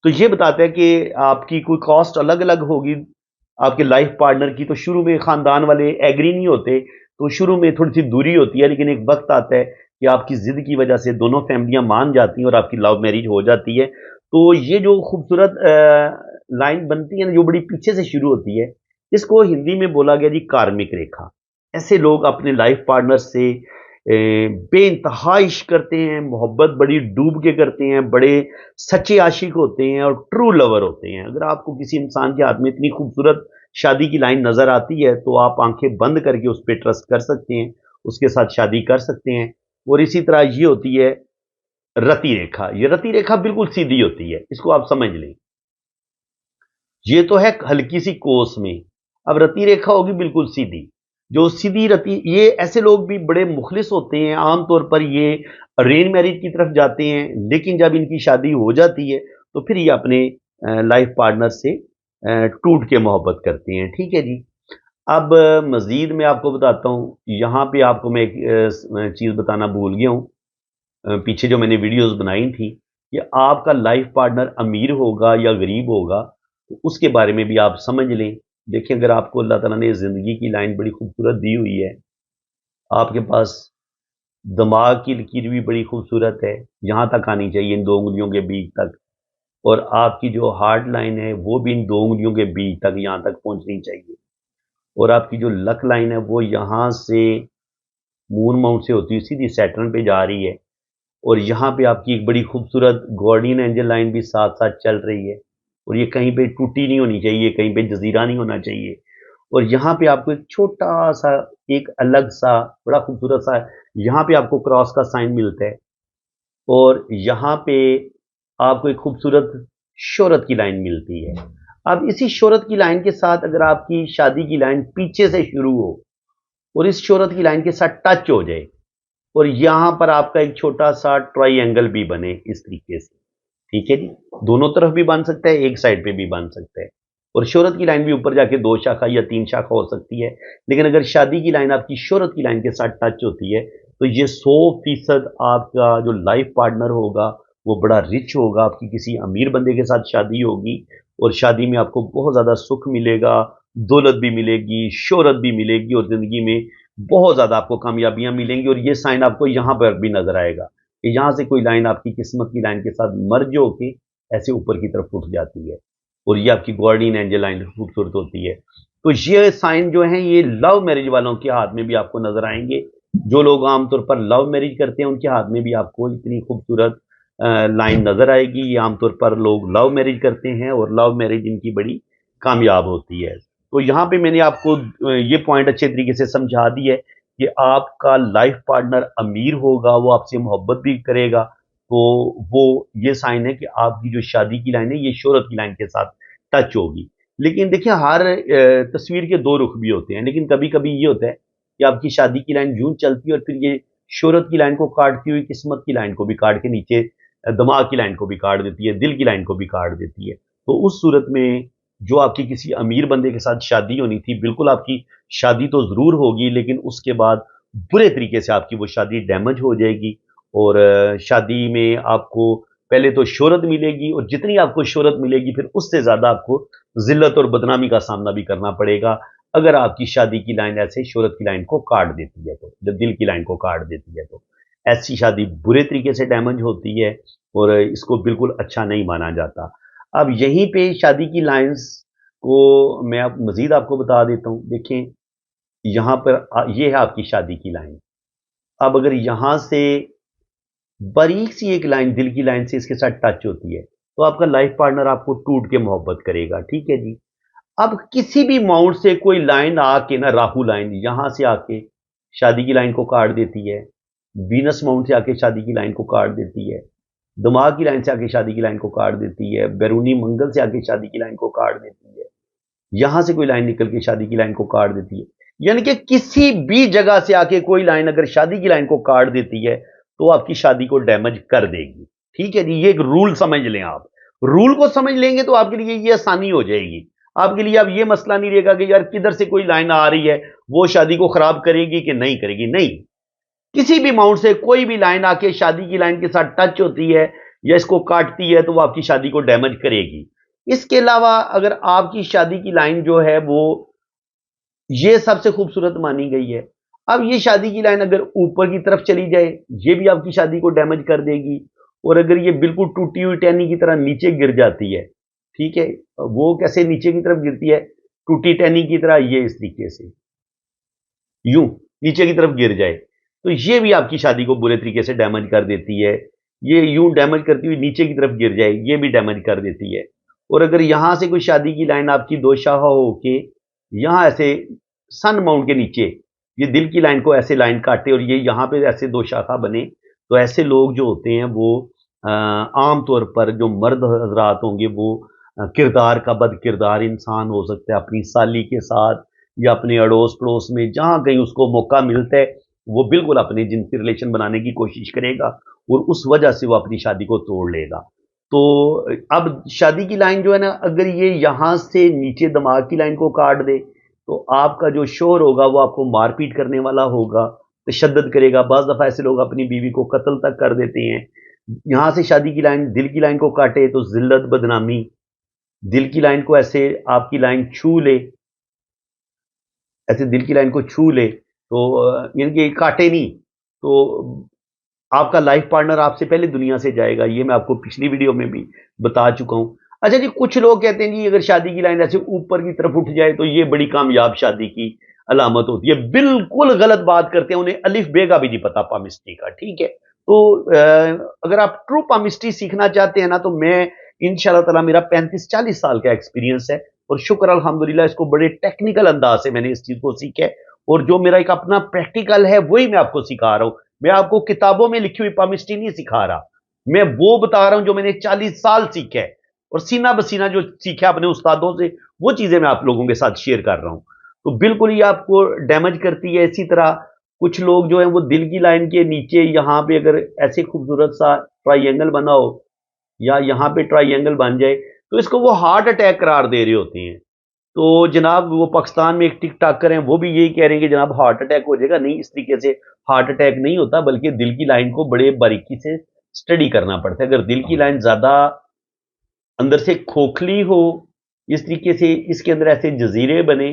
A: तो ये बताता है कि आपकी कोई कॉस्ट अलग अलग होगी आपके लाइफ पार्टनर की। तो शुरू में खानदान वाले एग्री नहीं होते, तो शुरू में थोड़ी सी दूरी होती है, लेकिन एक वक्त आता है कि आपकी जिद की वजह से दोनों फैमिलियां मान जाती हैं और आपकी लव मैरिज हो जाती है। तो ये जो खूबसूरत लाइन बनती है ना, जो बड़ी पीछे से शुरू होती है, इसको हिंदी में बोला गया जी कार्मिक रेखा। ऐसे लोग अपने लाइफ पार्टनर से बेइंतहा इश्क करते हैं, मोहब्बत बड़ी डूब के करते हैं, बड़े सच्चे आशिक होते हैं और ट्रू लवर होते हैं। अगर आपको किसी इंसान के हाथ में इतनी खूबसूरत शादी की लाइन नजर आती है, तो आप आंखें बंद करके उस पर ट्रस्ट कर सकते हैं, उसके साथ शादी कर सकते हैं। और इसी तरह ये होती है रति रेखा। ये रति रेखा बिल्कुल सीधी होती है, इसको आप समझ लें। ये तो है हल्की सी कोस में, अब रति रेखा होगी बिल्कुल सीधी। जो सीधी रति, ये ऐसे लोग भी बड़े मुखलिस होते हैं। आमतौर पर ये अरेंज मैरिज की तरफ जाते हैं, लेकिन जब इनकी शादी हो जाती है तो फिर ये अपने लाइफ पार्टनर से टूट के मोहब्बत करते हैं। ठीक है जी। अब मजीद मैं आपको बताता हूँ, यहाँ पे आपको मैं एक चीज़ बताना भूल गया हूँ। पीछे जो मैंने वीडियोस बनाई थी कि आपका लाइफ पार्टनर अमीर होगा या गरीब होगा, तो उसके बारे में भी आप समझ लें। देखिए, अगर आपको अल्लाह ताला ने ज़िंदगी की लाइन बड़ी खूबसूरत दी हुई है, आपके पास दिमाग की लकीर भी बड़ी खूबसूरत है, यहाँ तक आनी चाहिए इन दो उंगलियों के बीच तक, और आपकी जो हार्ट लाइन है वो भी इन दो उंगलियों के बीच तक यहाँ तक पहुँचनी चाहिए, और आपकी जो लक लाइन है वो यहाँ से मून माउंट से होती हुई सीधी सैटर्न पे जा रही है, और यहाँ पे आपकी एक बड़ी खूबसूरत गार्डियन एंजल लाइन भी साथ साथ चल रही है, और ये कहीं पे टूटी नहीं होनी चाहिए, कहीं पे जजीरा नहीं होना चाहिए। और यहाँ पे आपको एक छोटा सा, एक अलग सा, बड़ा खूबसूरत सा, यहाँ पे आपको क्रॉस का साइन मिलता है, और यहाँ पे आपको एक खूबसूरत शोहरत की लाइन मिलती है। अब इसी शोहरत की लाइन के साथ अगर आपकी शादी की लाइन पीछे से शुरू हो और इस शोहरत की लाइन के साथ टच हो जाए, और यहां पर आपका एक छोटा सा ट्राइंगल भी बने इस तरीके से, ठीक है जी। दोनों तरफ भी बन सकता है, एक साइड पे भी बन सकता है, और शोहरत की लाइन भी ऊपर जाके 2 शाखा या 3 शाखा हो सकती है। लेकिन अगर शादी की लाइन आपकी शोहरत की लाइन के साथ टच होती है, तो ये 100% आपका जो लाइफ पार्टनर होगा, वो बड़ा रिच होगा, आपकी किसी अमीर बंदे के साथ शादी होगी और शादी में आपको बहुत ज़्यादा सुख मिलेगा, दौलत भी मिलेगी, शोहरत भी मिलेगी और ज़िंदगी में बहुत ज़्यादा आपको कामयाबियाँ मिलेंगी और ये साइन आपको यहाँ पर भी नज़र आएगा कि यहाँ से कोई लाइन आपकी किस्मत की लाइन के साथ मर्ज होके ऐसे ऊपर की तरफ उठ जाती है और ये आपकी गार्डियन एंजल लाइन खूबसूरत होती है। तो ये साइन जो हैं ये लव मैरिज वालों के हाथ में भी आपको नज़र आएँगे। जो लोग आमतौर पर लव मैरिज करते हैं उनके हाथ में भी आपको इतनी खूबसूरत लाइन नज़र आएगी। ये आमतौर पर लोग लव मैरिज करते हैं और लव मैरिज इनकी बड़ी कामयाब होती है। तो यहाँ पे मैंने आपको ये पॉइंट अच्छे तरीके से समझा दी है कि आपका लाइफ पार्टनर अमीर होगा, वो आपसे मोहब्बत भी करेगा, तो वो ये साइन है कि आपकी जो शादी की लाइन है ये शोहरत की लाइन के साथ टच होगी। लेकिन देखिए हर तस्वीर के 2 रुख भी होते हैं, लेकिन कभी-कभी ये होता है कि आपकी शादी की लाइन यूँ चलती है और फिर ये शोहरत की लाइन को काटती हुई किस्मत की लाइन को भी काट के नीचे दिमाग की लाइन को भी काट देती है, दिल की लाइन को भी काट देती है। तो उस सूरत में जो आपकी किसी अमीर बंदे के साथ शादी होनी थी, बिल्कुल आपकी शादी तो ज़रूर होगी, लेकिन उसके बाद बुरे तरीके से आपकी वो शादी डैमेज हो जाएगी और शादी में आपको पहले तो शोहरत मिलेगी और जितनी आपको शोहरत मिलेगी, फिर उससे ज़्यादा आपको ज़िल्लत और बदनामी का सामना भी करना पड़ेगा, अगर आपकी शादी की लाइन ऐसे शोहरत की लाइन को काट देती है तो, जब दिल की लाइन को काट देती है तो। ऐसी शादी बुरे तरीके से डैमेज होती है और इसको बिल्कुल अच्छा नहीं माना जाता। अब यहीं पे शादी की लाइन्स को मैं अब मज़ीद आपको बता देता हूँ। देखें, यहाँ पर ये है आपकी शादी की लाइन। अब अगर यहाँ से बारीक सी एक लाइन दिल की लाइन से इसके साथ टच होती है, तो आपका लाइफ पार्टनर आपको टूट के मोहब्बत करेगा, ठीक है जी। अब किसी भी माउंट से कोई लाइन आके ना राहु लाइन यहाँ से आके शादी की लाइन को काट देती है, वीनस माउंट से आके शादी की लाइन को काट देती है, दिमाग की लाइन से आके शादी की लाइन को काट देती है, बैरूनी मंगल से आके शादी की लाइन को काट देती है, यहां से कोई लाइन निकल के शादी की लाइन को काट देती है। यानी कि किसी भी जगह से आके कोई लाइन अगर शादी की लाइन को काट देती है तो आपकी शादी को डैमेज कर देगी। ठीक है जी, ये एक रूल समझ लें आप। रूल को समझ लेंगे तो आपके लिए ये आसानी हो जाएगी। आपके लिए अब ये मसला नहीं रहेगा कि यार किधर से कोई लाइन आ रही है, वो शादी को खराब करेगी कि नहीं करेगी। नहीं, किसी भी माउंट से कोई भी लाइन आके शादी की लाइन के साथ टच होती है या इसको काटती है तो वो आपकी शादी को डैमेज करेगी। इसके अलावा अगर आपकी शादी की लाइन जो है वो ये सबसे खूबसूरत मानी गई है, अब ये शादी की लाइन अगर ऊपर की तरफ चली जाए, ये भी आपकी शादी को डैमेज कर देगी और अगर ये बिल्कुल टूटी हुई टहनी की तरह नीचे गिर जाती है, ठीक है, वो कैसे नीचे की तरफ गिरती है, टूटी टहनी की तरह, ये इस तरीके से यूं नीचे की तरफ गिर जाए, तो ये भी आपकी शादी को बुरे तरीके से डैमेज कर देती है। ये यूं डैमेज करती हुई नीचे की तरफ गिर जाए, ये भी डैमेज कर देती है। और अगर यहां से कोई शादी की लाइन आपकी दो शाखा होके यहां ऐसे सन माउंट के नीचे ये दिल की लाइन को ऐसे लाइन काटे और ये यहाँ पे ऐसे दो शाखा बने, तो ऐसे लोग जो होते हैं वो आम तौर पर जो मर्द हजरात होंगे वो किरदार का बद किरदार इंसान हो सकता है, अपनी साली के साथ या अपने अड़ोस पड़ोस में जहाँ कहीं उसको मौका मिलता है वो बिल्कुल अपने जिनसी रिलेशन बनाने की कोशिश करेगा और उस वजह से वो अपनी शादी को तोड़ लेगा। तो अब शादी की लाइन जो है ना, अगर ये यहाँ से नीचे दिमाग की लाइन को काट दे तो आपका जो शोहर होगा वो आपको मारपीट करने वाला होगा, तशद्दुद करेगा। बाज़ दफ़ा ऐसे लोग अपनी बीवी को कत्ल तक कर देते हैं। यहाँ से शादी की लाइन दिल की लाइन को काटे तो ज़िल्लत बदनामी, दिल की लाइन को ऐसे आपकी लाइन छू ले, ऐसे दिल की लाइन को छू ले तो यानी कि काटे नहीं, तो आपका लाइफ पार्टनर आपसे पहले दुनिया से जाएगा। ये मैं आपको पिछली वीडियो में भी बता चुका हूँ। अच्छा जी, कुछ लोग कहते हैं जी अगर शादी की लाइन ऐसे ऊपर की तरफ उठ जाए तो ये बड़ी कामयाब शादी की अलामत होती है। बिल्कुल गलत बात करते हैं, उन्हें अलिफ बे का भी नहीं पता पामिस्ट्री का, ठीक है। तो अगर आप ट्रू पामिस्ट्री सीखना चाहते हैं ना, तो मैं इंशाल्लाह ताला, मेरा 35-40 साल का एक्सपीरियंस है और शुक्र अल्हम्दुलिल्लाह इसको बड़े टेक्निकल अंदाज से मैंने इस चीज को सीखा है और जो मेरा एक अपना प्रैक्टिकल है वही मैं आपको सिखा रहा हूं। मैं आपको किताबों में लिखी हुई पामिस्ट्री नहीं सिखा रहा, मैं वो बता रहा हूं जो मैंने 40 साल सीखा है और सीना बसीना जो सीखा अपने उस्तादों से, वो चीजें मैं आप लोगों के साथ शेयर कर रहा हूं। तो बिल्कुल ये आपको डैमेज करती है। इसी तरह कुछ लोग जो है वो दिल की लाइन के नीचे यहाँ पे अगर ऐसे खूबसूरत सा ट्राइंगल बना हो या यहाँ पे ट्राइंगल बन जाए तो इसको वो हार्ट अटैक करार दे रहे होते हैं। तो जनाब वो पाकिस्तान में एक टिक टाक करें, वो भी यही कह रहे हैं कि जनाब हार्ट अटैक हो जाएगा। नहीं, इस तरीके से हार्ट अटैक नहीं होता, बल्कि दिल की लाइन को बड़े बारीकी से स्टडी करना पड़ता है। अगर दिल की लाइन ज़्यादा अंदर से खोखली हो, इस तरीके से इसके अंदर ऐसे जजीरे बने,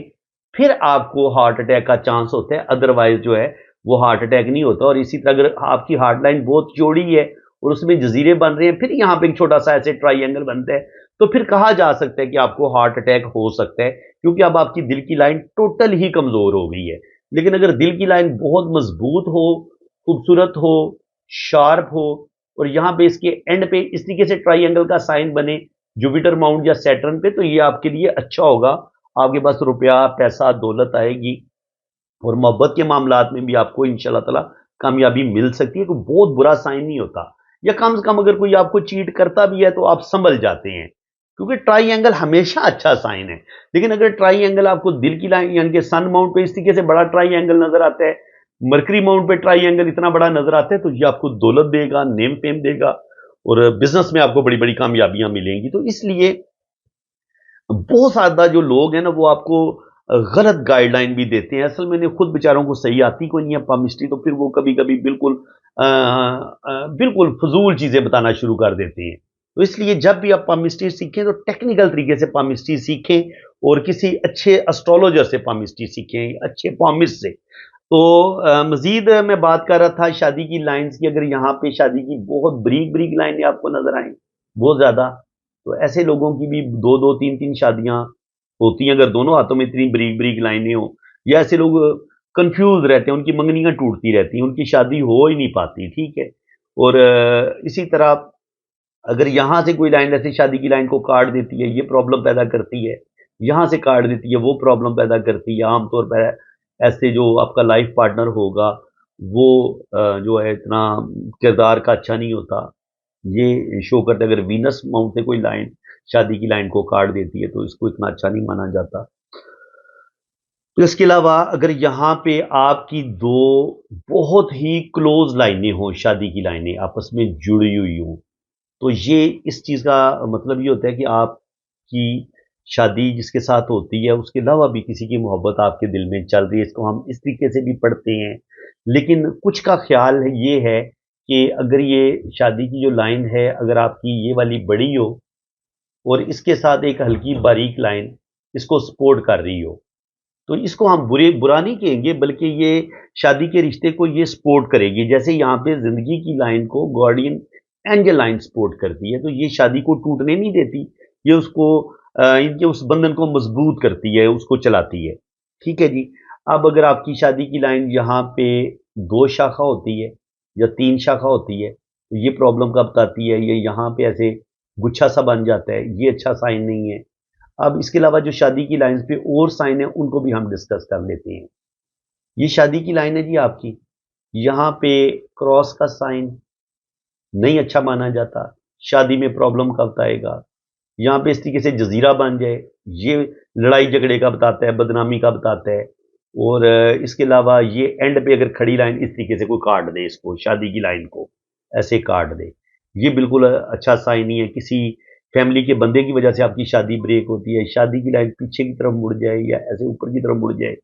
A: फिर आपको हार्ट अटैक का चांस होता है। अदरवाइज जो है वो हार्ट अटैक नहीं होता। और इसी तरह अगर आपकी हार्ट लाइन बहुत चौड़ी है और उसमें जजीरे बन रहे हैं, फिर यहाँ पे एक छोटा सा ऐसे ट्राइंगल बनता है, तो फिर कहा जा सकता है कि आपको हार्ट अटैक हो सकता है, क्योंकि अब आपकी दिल की लाइन टोटल ही कमजोर हो गई है। लेकिन अगर दिल की लाइन बहुत मजबूत हो, खूबसूरत हो, शार्प हो, और यहाँ पे इसके एंड पे इस तरीके से ट्राइंगल का साइन बने जुपिटर माउंट या सैटर्न पे, तो ये आपके लिए अच्छा होगा। आपके पास रुपया पैसा दौलत आएगी और मोहब्बत के मामलात में भी आपको इंशाल्लाह ताला कामयाबी मिल सकती है। कोई बहुत बुरा साइन नहीं होता, या कम से कम अगर कोई आपको चीट करता भी है तो आप संभल जाते हैं, क्योंकि ट्राई एंगल हमेशा अच्छा साइन है। लेकिन अगर ट्राई एंगल आपको दिल की लाइन यानी कि सन माउंट पे इस तरीके से बड़ा ट्राई एंगल नजर आता है, मरकरी माउंट पे ट्राई एंगल इतना बड़ा नजर आता है, तो ये आपको दौलत देगा, नेम फेम देगा, और बिजनेस में आपको बड़ी बड़ी कामयाबियां मिलेंगी। तो इसलिए बहुत ज्यादा जो लोग हैं ना, वो आपको गलत गाइडलाइन भी देते हैं। असल में इन्हें खुद बेचारों को सही आती कोई नहीं है पामिस्ट्री, तो फिर वो कभी कभी बिल्कुल बिल्कुल फजूल चीजें बताना शुरू कर देते हैं। तो इसलिए जब भी आप पामिस्ट्री सीखें तो टेक्निकल तरीके से पामिस्ट्री सीखें, और किसी अच्छे एस्ट्रोलॉजर से पामिस्ट्री सीखें, अच्छे पामिस्ट से। तो मजीद मैं बात कर रहा था शादी की लाइंस की। अगर यहाँ पे शादी की बहुत ब्रीक ब्रीक लाइनें आपको नजर आए बहुत ज्यादा, तो ऐसे लोगों की भी दो दो तीन तीन शादियां होती हैं, अगर दोनों हाथों में इतनी ब्रीक ब्रीक लाइनें हो। या ऐसे लोग कंफ्यूज रहते हैं, उनकी मंगनियां टूटती रहती हैं, उनकी शादी हो ही नहीं पाती, ठीक है। और इसी तरह अगर यहां से कोई लाइन ऐसे शादी की लाइन को काट देती है, ये प्रॉब्लम पैदा करती है। यहां से काट देती है, वो प्रॉब्लम पैदा करती है। आमतौर पर ऐसे जो आपका लाइफ पार्टनर होगा, वो जो है इतना किरदार का अच्छा नहीं होता, ये शो करता है। अगर वीनस माउंट से कोई लाइन शादी की लाइन को काट देती है, तो इसको इतना अच्छा नहीं माना जाता। तो इसके अलावा अगर यहाँ पे आपकी दो बहुत ही क्लोज लाइनें हों, शादी की लाइनें आपस में जुड़ी हुई हों, तो ये इस चीज़ का मतलब ये होता है कि आपकी शादी जिसके साथ होती है, उसके अलावा भी किसी की मोहब्बत आपके दिल में चल रही है। इसको हम इस तरीके से भी पढ़ते हैं। लेकिन कुछ का ख्याल ये है कि अगर ये शादी की जो लाइन है, अगर आपकी ये वाली बड़ी हो और इसके साथ एक हल्की बारीक लाइन इसको सपोर्ट कर रही हो, तो इसको हम बुरा नहीं कहेंगे, बल्कि ये शादी के रिश्ते को ये सपोर्ट करेगी। जैसे यहाँ पे जिंदगी की लाइन को गार्डियन एंजल लाइन सपोर्ट करती है, तो ये शादी को टूटने नहीं देती, ये उसको इनके उस बंधन को मजबूत करती है, उसको चलाती है। ठीक है जी। अब अगर आपकी शादी की लाइन यहाँ पे दो शाखा होती है या तीन शाखा होती है, तो ये प्रॉब्लम का बताती है। ये यहाँ पे ऐसे गुच्छा सा बन जाता है, ये अच्छा साइन नहीं है। अब इसके अलावा जो शादी की लाइंस पे और साइन है, उनको भी हम डिस्कस कर लेते हैं। ये शादी की लाइन है जी आपकी, यहाँ पे क्रॉस का साइन नहीं अच्छा माना जाता, शादी में प्रॉब्लम कब आएगा। यहाँ पे इस तरीके से जजीरा बन जाए, ये लड़ाई झगड़े का बताता है, बदनामी का बताता है। और इसके अलावा ये एंड पे अगर खड़ी लाइन इस तरीके से कोई काट दे, इसको शादी की लाइन को ऐसे काट दे, ये बिल्कुल अच्छा साइन नहीं है। किसी फैमिली के बंदे की वजह से आपकी शादी ब्रेक होती है, शादी की लाइन पीछे की तरफ मुड़ जाए या ऐसे ऊपर की तरफ मुड़ जाए,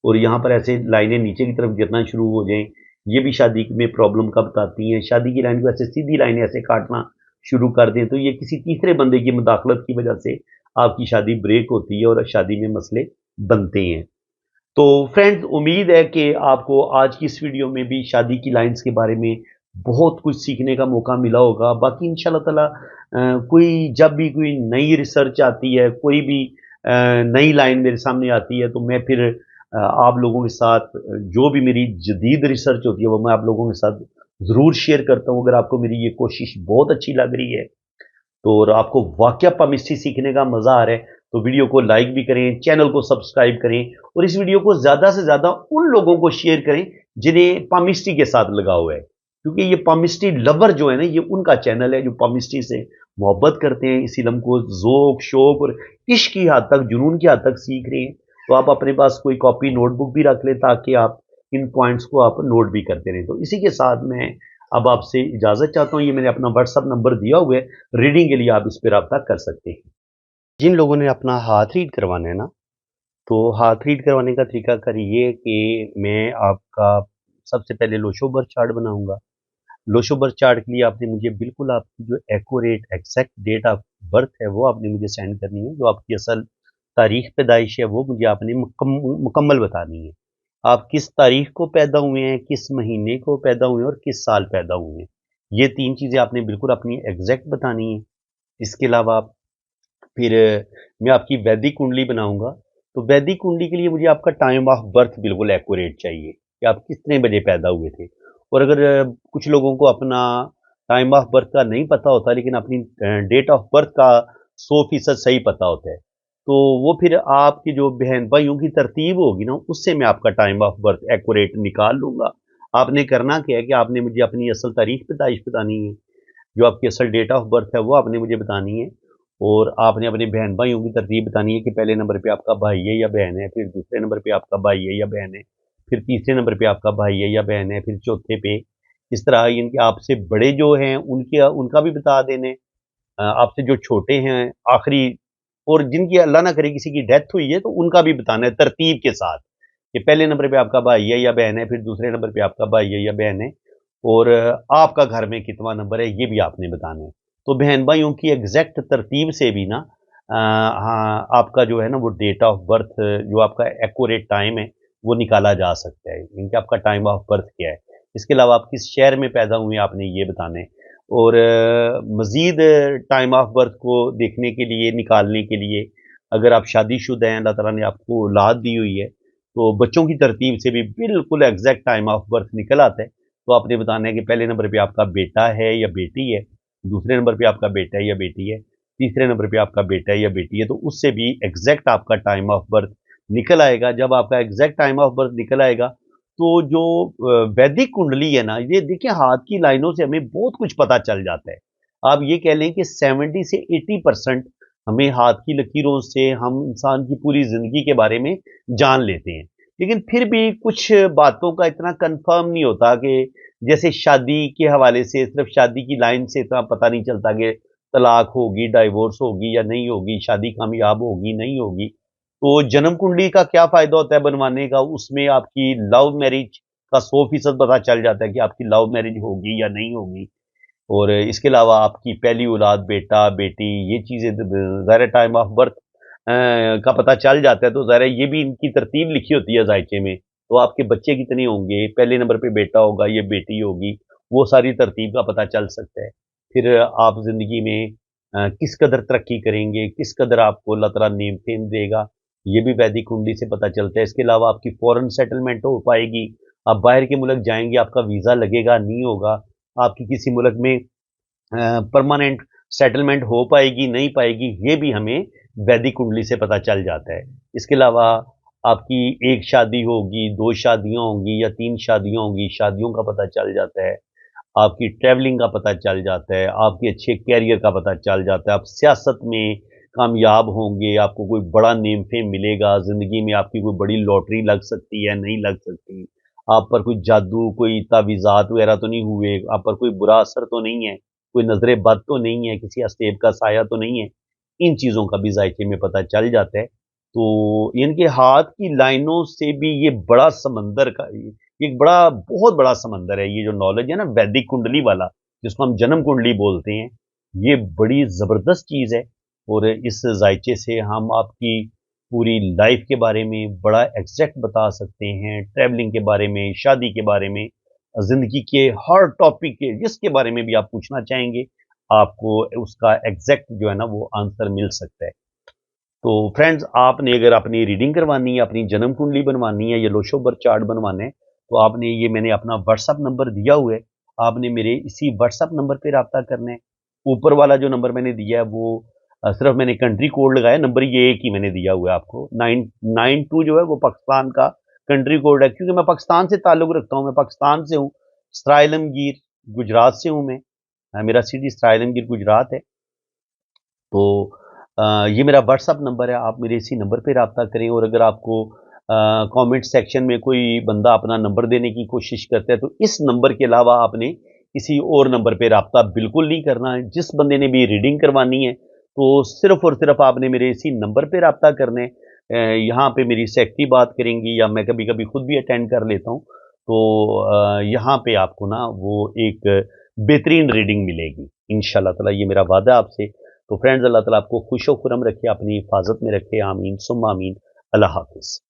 A: और यहाँ पर ऐसे लाइनें नीचे की तरफ गिरना शुरू हो जाएं, ये भी शादी में प्रॉब्लम का बताती हैं। शादी की लाइन को ऐसे सीधी लाइनें ऐसे काटना शुरू कर दें, तो ये किसी तीसरे बंदे की मुदाखलत की वजह से आपकी शादी ब्रेक होती है और शादी में मसले बनते हैं। तो फ्रेंड्स, उम्मीद है कि आपको आज की इस वीडियो में भी शादी की लाइंस के बारे में बहुत कुछ सीखने का मौका मिला होगा। बाकी इंशाल्लाह ताला कोई जब भी कोई नई रिसर्च आती है, कोई भी नई लाइन मेरे सामने आती है, तो मैं फिर आप लोगों के साथ जो भी मेरी जदीद रिसर्च होती है वो मैं आप लोगों के साथ ज़रूर शेयर करता हूँ। अगर आपको मेरी ये कोशिश बहुत अच्छी लग रही है, तो और आपको वाकया पामिस्ट्री सीखने का मजा आ रहा है, तो वीडियो को लाइक भी करें, चैनल को सब्सक्राइब करें, और इस वीडियो को ज्यादा से ज्यादा उन लोगों को शेयर करें जिन्हें पामिस्ट्री के साथ लगाव है। क्योंकि ये पामिस्ट्री लवर जो है ना, ये उनका चैनल है जो पामिस्ट्री से मोहब्बत करते हैं, इस इलम को जोक शौक और इश्क की हद तक, जुनून की हद तक सीख रहे हैं। तो आप अपने पास कोई कॉपी नोटबुक भी रख लें, ताकि आप इन पॉइंट्स को आप नोट भी करते रहें। तो इसी के साथ मैं अब आपसे इजाजत चाहता हूँ। ये मैंने अपना व्हाट्सअप नंबर दिया हुआ है, रीडिंग के लिए आप इस पर रब्ता कर सकते हैं। जिन लोगों ने अपना हाथ रीड करवाना है ना, तो हाथ रीड करवाने का तरीकाकार ये है कि मैं आपका सबसे पहले लोशो बर्थ चार्ट बनाऊँगा। लोशो बर्थ चार्ट के लिए आपने मुझे बिल्कुल आपकी जो accurate exact date of birth है वो आपने मुझे सेंड करनी है। जो आपकी असल तारीख़ पैदाइश है वो मुझे आपने मुकम्मल बतानी है। आप किस तारीख़ को पैदा हुए हैं, किस महीने को पैदा हुए हैं और किस साल पैदा हुए हैं। ये 3 चीज़ें आपने बिल्कुल अपनी एग्ज़ैक्ट बतानी है। इसके अलावा फिर मैं आपकी वैदिक कुंडली बनाऊँगा। तो वैदिक कुंडली के लिए मुझे आपका टाइम ऑफ बर्थ बिल्कुल एक्यूरेट चाहिए कि आप कितने बजे पैदा हुए थे। और अगर कुछ लोगों को अपना टाइम ऑफ बर्थ का नहीं पता होता लेकिन अपनी डेट ऑफ बर्थ का 100% सही पता होता है। तो वो फिर आपकी जो बहन-भाइयों की तरतीब होगी ना, उससे मैं आपका टाइम ऑफ बर्थ एक्यूरेट निकाल लूँगा। आपने करना क्या है कि आपने मुझे अपनी असल तारीख़ पैदाइश बतानी है। जो आपकी असल डेट ऑफ बर्थ है वो आपने मुझे बतानी है और आपने अपने बहन-भाइयों की तरतीब बतानी है कि पहले नंबर पे आपका भाई है या बहन है, फिर दूसरे नंबर पे आपका भाई है या बहन है, फिर तीसरे नंबर पे आपका भाई है या बहन है, फिर चौथे पे इस तरह यानी कि आपसे बड़े जो हैं उनके उनका भी बता देने आपसे जो छोटे हैं आखिरी और जिनकी अल्लाह ना करे किसी की डेथ हुई है तो उनका भी बताना है तरतीब के साथ, कि पहले नंबर पे आपका भाई है या बहन है, फिर दूसरे नंबर पे आपका भाई है या बहन है और आपका घर में कितवां नंबर है ये भी आपने बताना है। तो बहन-भाइयों की एग्ज़ैक्ट तरतीब से भी ना हाँ, आपका जो है ना वो डेट ऑफ बर्थ जो आपका एक्यूरेट टाइम है, वो निकाला जा सकता है। यानी कि आपका टाइम ऑफ बर्थ क्या है। इसके अलावा आप किस शहर में पैदा हुए हैं आपने ये बताना है। और मज़ीद टाइम ऑफ बर्थ को देखने के लिए, निकालने के लिए अगर आप शादीशुदा हैं, अल्लाह ताला ने आपको औलाद दी हुई है, तो बच्चों की तरतीब से भी बिल्कुल एग्ज़ैक्ट टाइम ऑफ बर्थ निकल आता है। तो आपने बताना है कि पहले नंबर पे आपका बेटा है या बेटी है, दूसरे नंबर पे आपका बेटा है या बेटी है, तीसरे नंबर पे आपका बेटा है या बेटी है, तो उससे भी एग्ज़ैक्ट आपका टाइम ऑफ बर्थ निकल आएगा। जब आपका एग्ज़ैक्ट टाइम ऑफ बर्थ निकल आएगा, तो जो वैदिक कुंडली है ना, ये देखिए हाथ की लाइनों से हमें बहुत कुछ पता चल जाता है। आप ये कह लें कि 70 से 80% हमें हाथ की लकीरों से हम इंसान की पूरी ज़िंदगी के बारे में जान लेते हैं। लेकिन फिर भी कुछ बातों का इतना कन्फर्म नहीं होता कि जैसे शादी के हवाले से सिर्फ शादी की लाइन से इतना पता नहीं चलता कि तलाक होगी, डाइवोर्स होगी या नहीं होगी, शादी कामयाब होगी, नहीं होगी। तो जन्म कुंडली का क्या फ़ायदा होता है बनवाने का? उसमें आपकी लव मैरिज का 100% पता चल जाता है कि आपकी लव मैरिज होगी या नहीं होगी। और इसके अलावा आपकी पहली औलाद बेटा-बेटी ये चीज़ें ज़ाहिर है टाइम ऑफ बर्थ का पता चल जाता है, तो ज़ाहिर है ये भी इनकी तरतीब लिखी होती है ज़ायचे में। तो आपके बच्चे कितने होंगे, पहले नंबर पे बेटा होगा, ये बेटी होगी, वो सारी तरतीब का पता चल सकता है। फिर आप ज़िंदगी में किस कदर तरक्की करेंगे, किस कदर आपको अल्लाह ताला नेम-फेम देगा, ये भी वैदिक कुंडली से पता चलता है। इसके अलावा आपकी फ़ॉरेन सेटलमेंट हो पाएगी, आप बाहर के मुल्क जाएँगे, आपका वीज़ा लगेगा, नहीं होगा, आपकी किसी मुल्क में परमानेंट सेटलमेंट हो पाएगी, नहीं पाएगी, ये भी हमें वैदिक कुंडली से पता चल जाता है। इसके अलावा आपकी 1 शादी होगी, 2 शादियाँ होंगी या 3 शादियाँ होंगी, शादियों का पता चल जाता है। आपकी ट्रैवलिंग का पता चल जाता है, आपके अच्छे करियर का पता चल जाता है, आप सियासत में कामयाब होंगे, आपको कोई बड़ा नेम फेम मिलेगा, ज़िंदगी में आपकी कोई बड़ी लॉटरी लग सकती है, नहीं लग सकती। आप पर कोई जादू, कोई तावीज़ात वगैरह तो नहीं हुए, आप पर कोई बुरा असर तो नहीं है, कोई नज़रे बद तो नहीं है, किसी हस्तेब का साया तो नहीं है। इन चीज़ों का भी ज़ायके में पता चल जाता है। तो इनके हाथ की लाइनों से भी ये बड़ा समंदर का एक बड़ा बहुत बड़ा समंदर है ये जो नॉलेज है ना वैदिक कुंडली वाला, जिसको हम जन्म कुंडली बोलते हैं, ये बड़ी ज़बरदस्त चीज़ है और इस ज़ायचे से हम आपकी पूरी लाइफ़ के बारे में बड़ा एग्ज़ैक्ट बता सकते हैं, ट्रैवलिंग के बारे में, शादी के बारे में, ज़िंदगी के हर टॉपिक के जिसके बारे में भी आप पूछना चाहेंगे, आपको उसका एग्ज़ैक्ट जो है ना वो आंसर मिल सकता है। तो फ्रेंड्स आपने अगर अपनी रीडिंग करवानी है, अपनी जन्म कुंडली बनवानी है या लोशो बर्थ चार्ट बनवाना है, तो आपने ये मैंने अपना व्हाट्सएप नंबर दिया हुआ है, आपने मेरे इसी व्हाट्सएप नंबर पे राब्ता करना है। ऊपर वाला जो नंबर मैंने दिया है वो सिर्फ मैंने कंट्री कोड लगाया, नंबर ये एक ही मैंने दिया हुआ है आपको। 992 जो है वो पाकिस्तान का कंट्री कोड है क्योंकि मैं पाकिस्तान से ताल्लुक़ रखता हूँ, मैं पाकिस्तान से हूँ, सराय-आलमगीर गुजरात से हूँ मैं। मेरा सिटी सराय-आलमगीर गुजरात है। तो ये मेरा व्हाट्सएप नंबर है, आप मेरे इसी नंबर पे राब्ता करें और अगर आपको कमेंट सेक्शन में कोई बंदा अपना नंबर देने की कोशिश करता है, तो इस नंबर के अलावा आपने किसी और नंबर पे राब्ता बिल्कुल नहीं करना है। जिस बंदे ने भी रीडिंग करवानी है, तो सिर्फ़ और सिर्फ़ आपने मेरे इसी नंबर पे राब्ता करना है। यहाँ पे मेरी सेक्रेटरी बात करेंगी या मैं कभी-कभी खुद भी अटेंड कर लेता हूँ। तो यहाँ पे आपको ना वो एक बेहतरीन रीडिंग मिलेगी। इंशाअल्लाह ताला ये मेरा वादा है आपसे। तो फ्रेंड्स अल्लाह ताला आपको खुश व खुर्रम रखे, अपनी हिफाज़त में रखे। आमीन सुम्मा आमीन। अल्लाह हाफ़िज़।